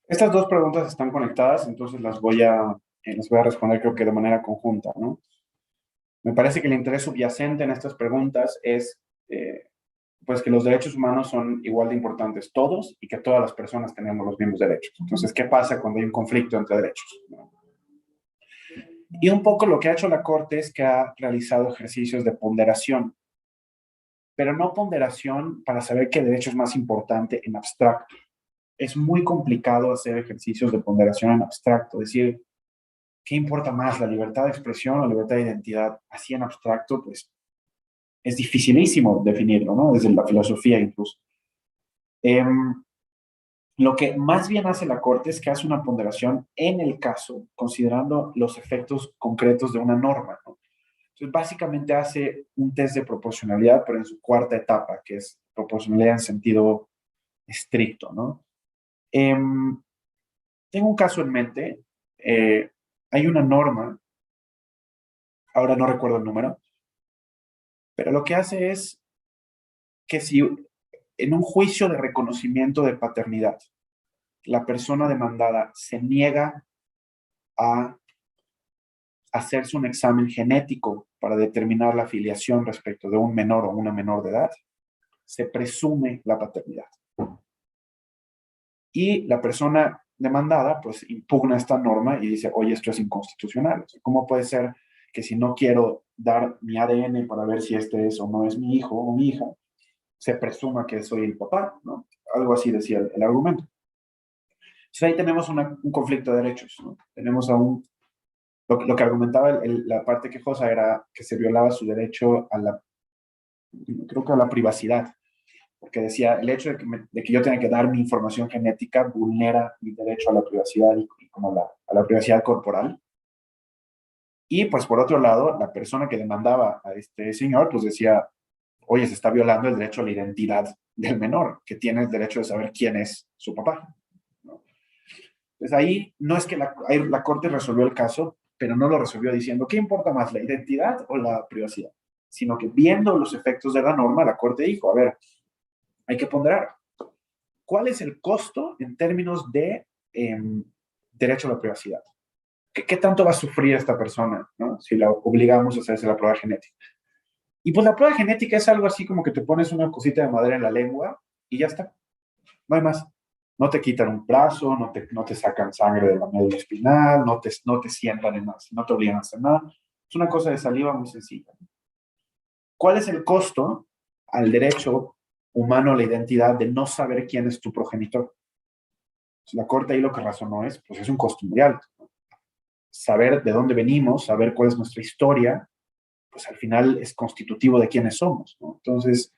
Estas dos preguntas están conectadas, entonces las voy a responder creo que de manera conjunta, ¿no? Me parece que el interés subyacente en estas preguntas es pues que los derechos humanos son igual de importantes todos y que todas las personas tenemos los mismos derechos. Entonces, ¿qué pasa cuando hay un conflicto entre derechos? Y un poco lo que ha hecho la Corte es que ha realizado ejercicios de ponderación, pero no ponderación para saber qué derecho es más importante en abstracto. Es muy complicado hacer ejercicios de ponderación en abstracto, es decir, ¿qué importa más, la libertad de expresión o la libertad de identidad? Así en abstracto, pues es dificilísimo definirlo, ¿no? Desde la filosofía incluso. Lo que más bien hace la Corte es que hace una ponderación en el caso, considerando los efectos concretos de una norma, ¿no? Entonces, básicamente hace un test de proporcionalidad, pero en su cuarta etapa, que es proporcionalidad en sentido estricto, ¿no? Tengo un caso en mente. Hay una norma, ahora no recuerdo el número, pero lo que hace es que si en un juicio de reconocimiento de paternidad, la persona demandada se niega a hacerse un examen genético para determinar la filiación respecto de un menor o una menor de edad, se presume la paternidad. Y la persona demandada, pues, impugna esta norma y dice, oye, esto es inconstitucional. O sea, ¿cómo puede ser que si no quiero dar mi ADN para ver si este es o no es mi hijo o mi hija, se presuma que soy el papá, ¿no? Algo así decía el argumento. Entonces ahí tenemos un conflicto de derechos, ¿no? Tenemos lo que argumentaba la parte quejosa era que se violaba su derecho creo que a la privacidad, porque decía, el hecho de que yo tenga que dar mi información genética vulnera mi derecho a la privacidad y como a la privacidad corporal. Y pues por otro lado, la persona que demandaba a este señor, pues decía, oye, se está violando el derecho a la identidad del menor, que tiene el derecho de saber quién es su papá, ¿no? Entonces ahí no es que la Corte resolvió el caso, pero no lo resolvió diciendo, ¿qué importa más, la identidad o la privacidad? Sino que viendo los efectos de la norma, la Corte dijo, a ver, hay que ponderar, ¿cuál es el costo en términos de derecho a la privacidad? ¿Qué tanto va a sufrir esta persona, ¿no? Si la obligamos a hacerse la prueba genética? Y pues la prueba genética es algo así como que te pones una cosita de madera en la lengua y ya está. No hay más. No te quitan un brazo, no te sacan sangre de la médula espinal, no te sientan en nada, no te obligan a hacer nada. Es una cosa de saliva muy sencilla. ¿Cuál es el costo al derecho humano a la identidad de no saber quién es tu progenitor? Pues la Corte ahí lo que razonó es, pues es un costo muy alto, ¿no? Saber de dónde venimos, saber cuál es nuestra historia, pues al final es constitutivo de quiénes somos, ¿no? Entonces,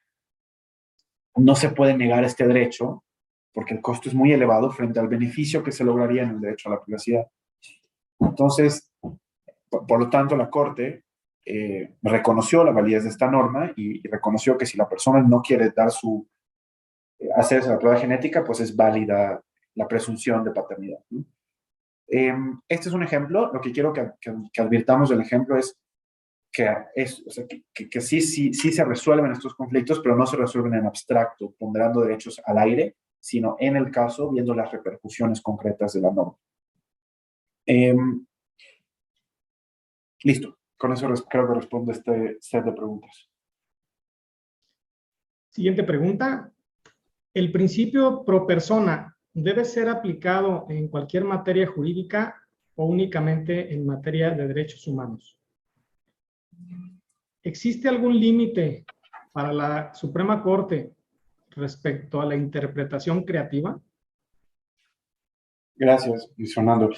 no se puede negar este derecho porque el costo es muy elevado frente al beneficio que se lograría en el derecho a la privacidad. Entonces, por lo tanto, la Corte reconoció la validez de esta norma y reconoció que si la persona no quiere dar su hacerse la prueba genética, pues es válida la presunción de paternidad, ¿no? Este es un ejemplo. Lo que quiero que advirtamos del ejemplo es o sea, que sí se resuelven estos conflictos, pero no se resuelven en abstracto, ponderando derechos al aire, sino en el caso viendo las repercusiones concretas de la norma. Listo. Con eso creo que respondo este set de preguntas. Siguiente pregunta. ¿El principio pro persona debe ser aplicado en cualquier materia jurídica o únicamente en materia de derechos humanos? ¿Existe algún límite para la Suprema Corte respecto a la interpretación creativa? Gracias, Luis Fernando.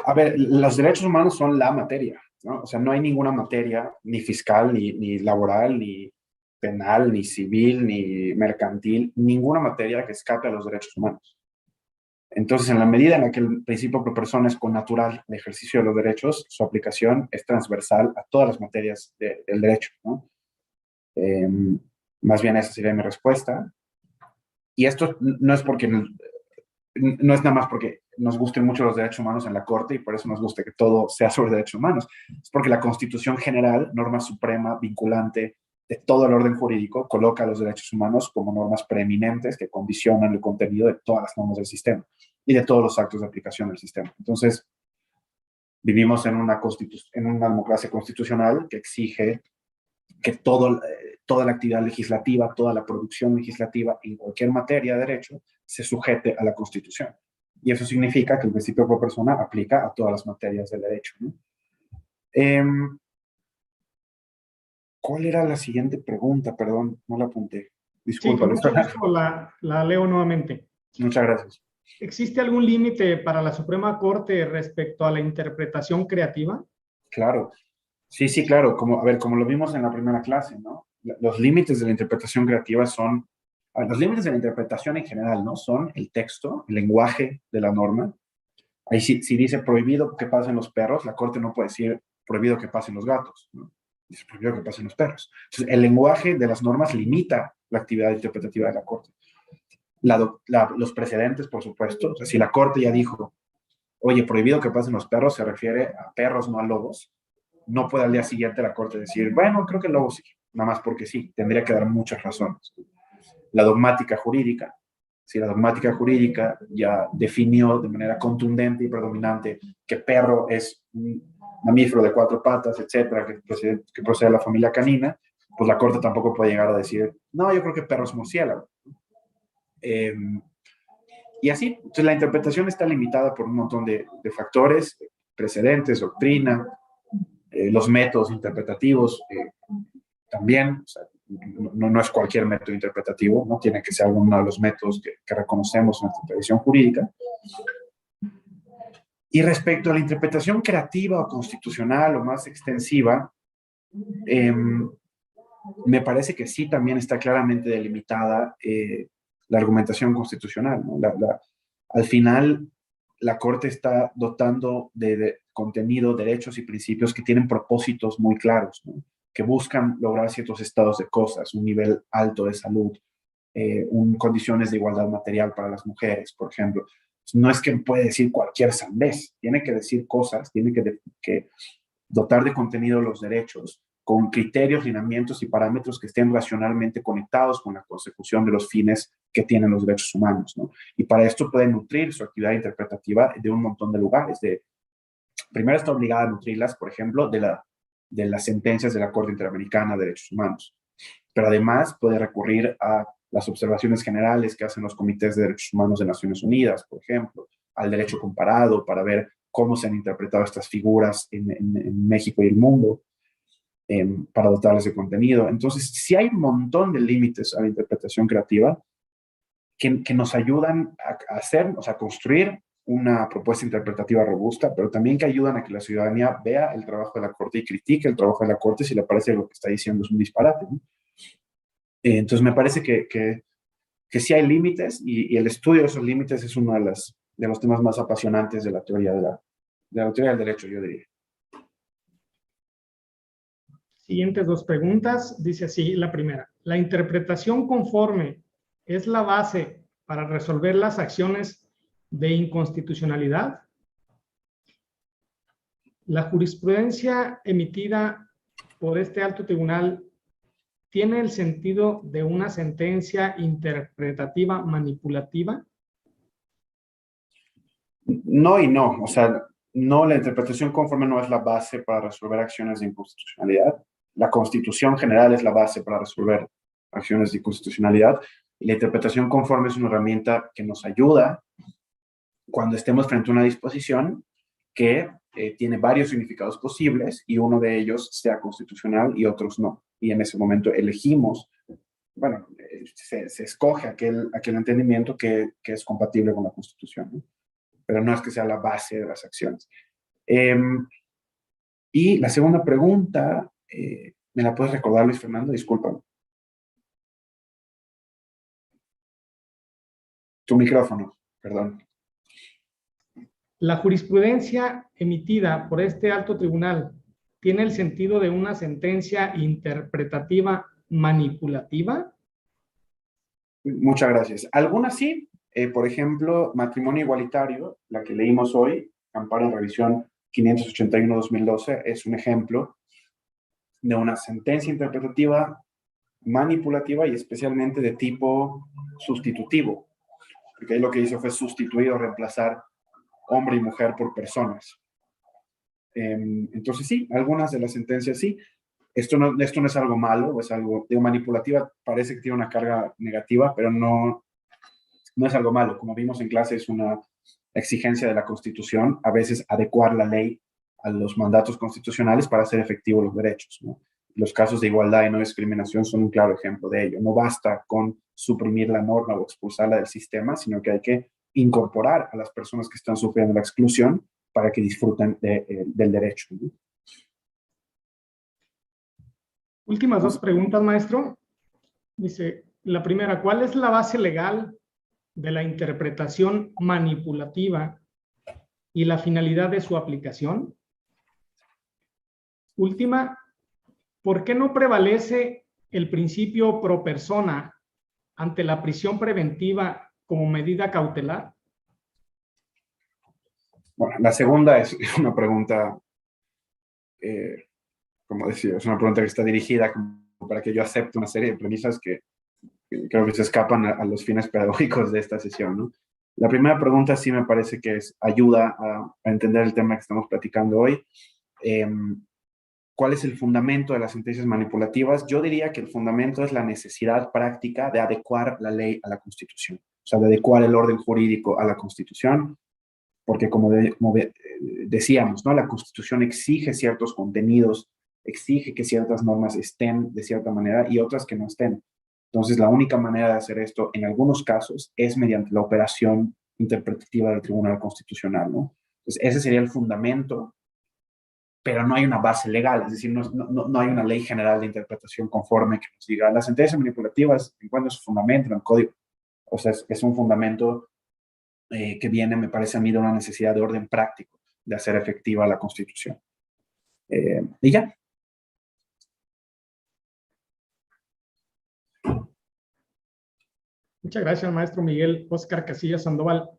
A ver, los derechos humanos son la materia, ¿no? O sea, no hay ninguna materia, ni fiscal, ni laboral, ni penal, ni civil, ni mercantil, ninguna materia que escape a los derechos humanos. Entonces, en la medida en la que el principio pro persona es connatural de ejercicio de los derechos, su aplicación es transversal a todas las materias del derecho, ¿no? Más bien esa sería mi respuesta. Y esto no es porque no es nada más porque nos gusten mucho los derechos humanos en la Corte y por eso nos gusta que todo sea sobre derechos humanos. Es porque la Constitución General, norma suprema, vinculante de todo el orden jurídico, coloca a los derechos humanos como normas preeminentes que condicionan el contenido de todas las normas del sistema y de todos los actos de aplicación del sistema. Entonces, vivimos en una democracia constitucional que exige que toda la actividad legislativa, toda la producción legislativa en cualquier materia de derecho se sujete a la Constitución. Y eso significa que el principio pro persona aplica a todas las materias del derecho, ¿no? ¿Cuál era la siguiente pregunta? Perdón, no la apunté. Sí, Disculpa. con mucho gusto la leo nuevamente. Muchas gracias. ¿Existe algún límite para la Suprema Corte respecto a la interpretación creativa? Claro. Sí, claro. Como lo vimos en la primera clase, ¿no? Los límites de la interpretación creativa son, los límites de la interpretación en general, ¿no? Son el texto, el lenguaje de la norma. Ahí si dice prohibido que pasen los perros, la Corte no puede decir prohibido que pasen los gatos, ¿no? Dice prohibido que pasen los perros. Entonces, el lenguaje de las normas limita la actividad interpretativa de la Corte. Los precedentes, por supuesto. O sea, si la Corte ya dijo, oye, prohibido que pasen los perros, se refiere a perros, no a lobos, no puede al día siguiente la Corte decir, bueno, creo que el lobo sí, nada más porque sí. Tendría que dar muchas razones. La dogmática jurídica. Si la dogmática jurídica ya definió de manera contundente y predominante que perro es un mamífero de 4 patas, etcétera, que procede de la familia canina, pues la Corte tampoco puede llegar a decir, no, yo creo que perro es murciélago. Y así, entonces la interpretación está limitada por un montón de factores, precedentes, doctrina, los métodos interpretativos también. O sea, no es cualquier método interpretativo, no tiene que ser alguno de los métodos que reconocemos en nuestra tradición jurídica. Y respecto a la interpretación creativa o constitucional o más extensiva, me parece que sí también está claramente delimitada la argumentación constitucional, ¿no? Al final, la Corte está dotando de contenido, derechos y principios que tienen propósitos muy claros, ¿no? Que buscan lograr ciertos estados de cosas, un nivel alto de salud, condiciones de igualdad material para las mujeres, por ejemplo. No es que puede decir cualquier sandez, tiene que decir cosas, tiene que dotar de contenido los derechos con criterios, lineamientos y parámetros que estén racionalmente conectados con la consecución de los fines que tienen los derechos humanos, ¿no? Y para esto pueden nutrir su actividad interpretativa de un montón de lugares. Primero está obligada a nutrirlas, por ejemplo, de las sentencias de la Corte Interamericana de Derechos Humanos. Pero además puede recurrir a las observaciones generales que hacen los comités de derechos humanos de Naciones Unidas, por ejemplo, al derecho comparado para ver cómo se han interpretado estas figuras en México y el mundo, para dotarles de contenido. Entonces, sí hay un montón de límites a la interpretación creativa que nos ayudan a hacer, o sea, a construir una propuesta interpretativa robusta, pero también que ayudan a que la ciudadanía vea el trabajo de la Corte y critique el trabajo de la Corte si le parece que lo que está diciendo es un disparate, ¿no? Entonces, me parece que sí hay límites y el estudio de esos límites es uno de los temas más apasionantes de la teoría del derecho, yo diría. Siguientes 2 preguntas. Dice así la primera. ¿La interpretación conforme es la base para resolver las acciones de inconstitucionalidad? La jurisprudencia emitida por este alto tribunal tiene el sentido de una sentencia interpretativa manipulativa. No y no, o sea, no, la interpretación conforme no es la base para resolver acciones de inconstitucionalidad. La Constitución general es la base para resolver acciones de inconstitucionalidad. Y la interpretación conforme es una herramienta que nos ayuda cuando estemos frente a una disposición que tiene varios significados posibles y uno de ellos sea constitucional y otros no. Y en ese momento elegimos, bueno, se escoge aquel entendimiento que es compatible con la Constitución, ¿no? Pero no es que sea la base de las acciones. Y la segunda pregunta, ¿me la puedes recordar, Luis Fernando? Discúlpame. Tu micrófono, perdón. La jurisprudencia emitida por este alto tribunal tiene el sentido de una sentencia interpretativa manipulativa. Muchas gracias. Algunas sí, por ejemplo, matrimonio igualitario, la que leímos hoy, amparo en revisión 581-2012, es un ejemplo de una sentencia interpretativa manipulativa y especialmente de tipo sustitutivo, porque ahí lo que hizo fue sustituir o reemplazar hombre y mujer por personas. Entonces sí, algunas de las sentencias sí. Esto no es algo malo, es algo, digo, manipulativa parece que tiene una carga negativa, pero no es algo malo. Como vimos en clase, es una exigencia de la Constitución, a veces adecuar la ley a los mandatos constitucionales para hacer efectivos los derechos, ¿no? Los casos de igualdad y no discriminación son un claro ejemplo de ello. No basta con suprimir la norma o expulsarla del sistema, sino que hay que incorporar a las personas que están sufriendo la exclusión para que disfruten del derecho, ¿no? Últimas dos preguntas, maestro. Dice, la primera, ¿cuál es la base legal de la interpretación manipulativa y la finalidad de su aplicación? Última, ¿por qué no prevalece el principio pro persona ante la prisión preventiva como medida cautelar? Bueno, la segunda es una pregunta, como decía, es una pregunta que está dirigida para que yo acepte una serie de premisas que creo que se escapan a los fines pedagógicos de esta sesión, ¿no? La primera pregunta sí me parece que ayuda a entender el tema que estamos platicando hoy. ¿Cuál es el fundamento de las sentencias manipulativas? Yo diría que el fundamento es la necesidad práctica de adecuar la ley a la Constitución, o sea, de adecuar el orden jurídico a la Constitución, porque como decíamos, ¿no? La Constitución exige ciertos contenidos, exige que ciertas normas estén de cierta manera y otras que no estén. Entonces, la única manera de hacer esto, en algunos casos, es mediante la operación interpretativa del Tribunal Constitucional, ¿no? Entonces, ese sería el fundamento, pero no hay una base legal, es decir, no hay una ley general de interpretación conforme que nos diga, las sentencias manipulativas encuentran su fundamento en el código. O sea, es un fundamento que viene, me parece a mí, de una necesidad de orden práctico, de hacer efectiva la Constitución. Y ya. Muchas gracias, maestro Miguel Óscar Casillas Sandoval.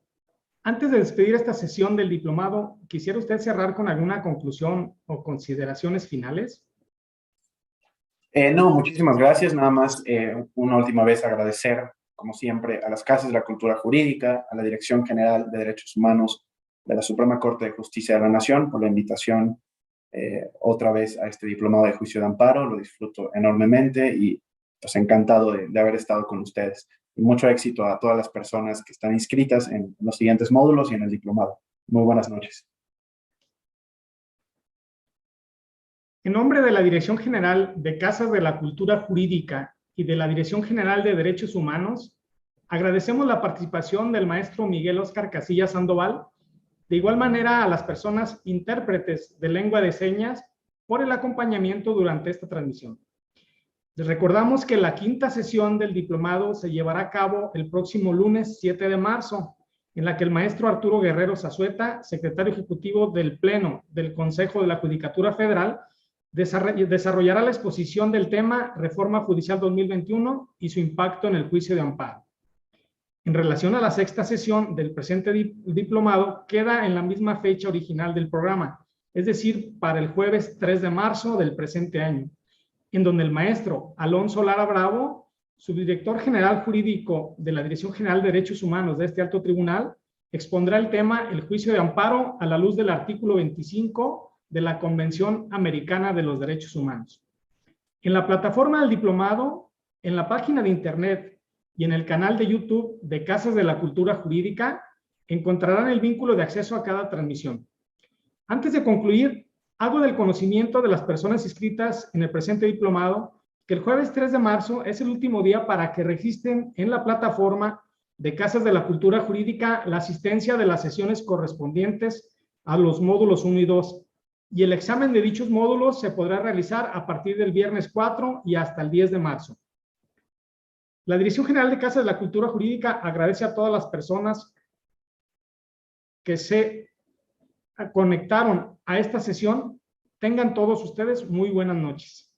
Antes de despedir esta sesión del diplomado, ¿quisiera usted cerrar con alguna conclusión o consideraciones finales? No, muchísimas gracias. Nada más una última vez agradecer, como siempre, a las Casas de la Cultura Jurídica, a la Dirección General de Derechos Humanos de la Suprema Corte de Justicia de la Nación por la invitación otra vez a este diplomado de juicio de amparo. Lo disfruto enormemente y pues encantado de haber estado con ustedes. Y mucho éxito a todas las personas que están inscritas en los siguientes módulos y en el diplomado. Muy buenas noches. En nombre de la Dirección General de Casas de la Cultura Jurídica y de la Dirección General de Derechos Humanos, agradecemos la participación del maestro Miguel Óscar Casillas Sandoval, de igual manera a las personas intérpretes de lengua de señas por el acompañamiento durante esta transmisión. Les recordamos que la quinta sesión del diplomado se llevará a cabo el próximo lunes 7 de marzo, en la que el maestro Arturo Guerrero Zazueta, secretario ejecutivo del Pleno del Consejo de la Judicatura Federal, desarrollará la exposición del tema Reforma Judicial 2021 y su impacto en el juicio de amparo. En relación a la sexta sesión del presente diplomado, queda en la misma fecha original del programa, es decir, para el jueves 3 de marzo del presente año, en donde el maestro Alonso Lara Bravo, subdirector general jurídico de la Dirección General de Derechos Humanos de este alto tribunal, expondrá el tema el juicio de amparo a la luz del artículo 25 de la Convención Americana de los Derechos Humanos. En la plataforma del diplomado, en la página de internet y en el canal de YouTube de Casas de la Cultura Jurídica encontrarán el vínculo de acceso a cada transmisión. Antes de concluir, hago del conocimiento de las personas inscritas en el presente diplomado que el jueves 3 de marzo es el último día para que registren en la plataforma de Casas de la Cultura Jurídica la asistencia de las sesiones correspondientes a los módulos 1 y 2, y el examen de dichos módulos se podrá realizar a partir del viernes 4 y hasta el 10 de marzo. La Dirección General de Casas de la Cultura Jurídica agradece a todas las personas que se conectaron a esta sesión. Tengan todos ustedes muy buenas noches.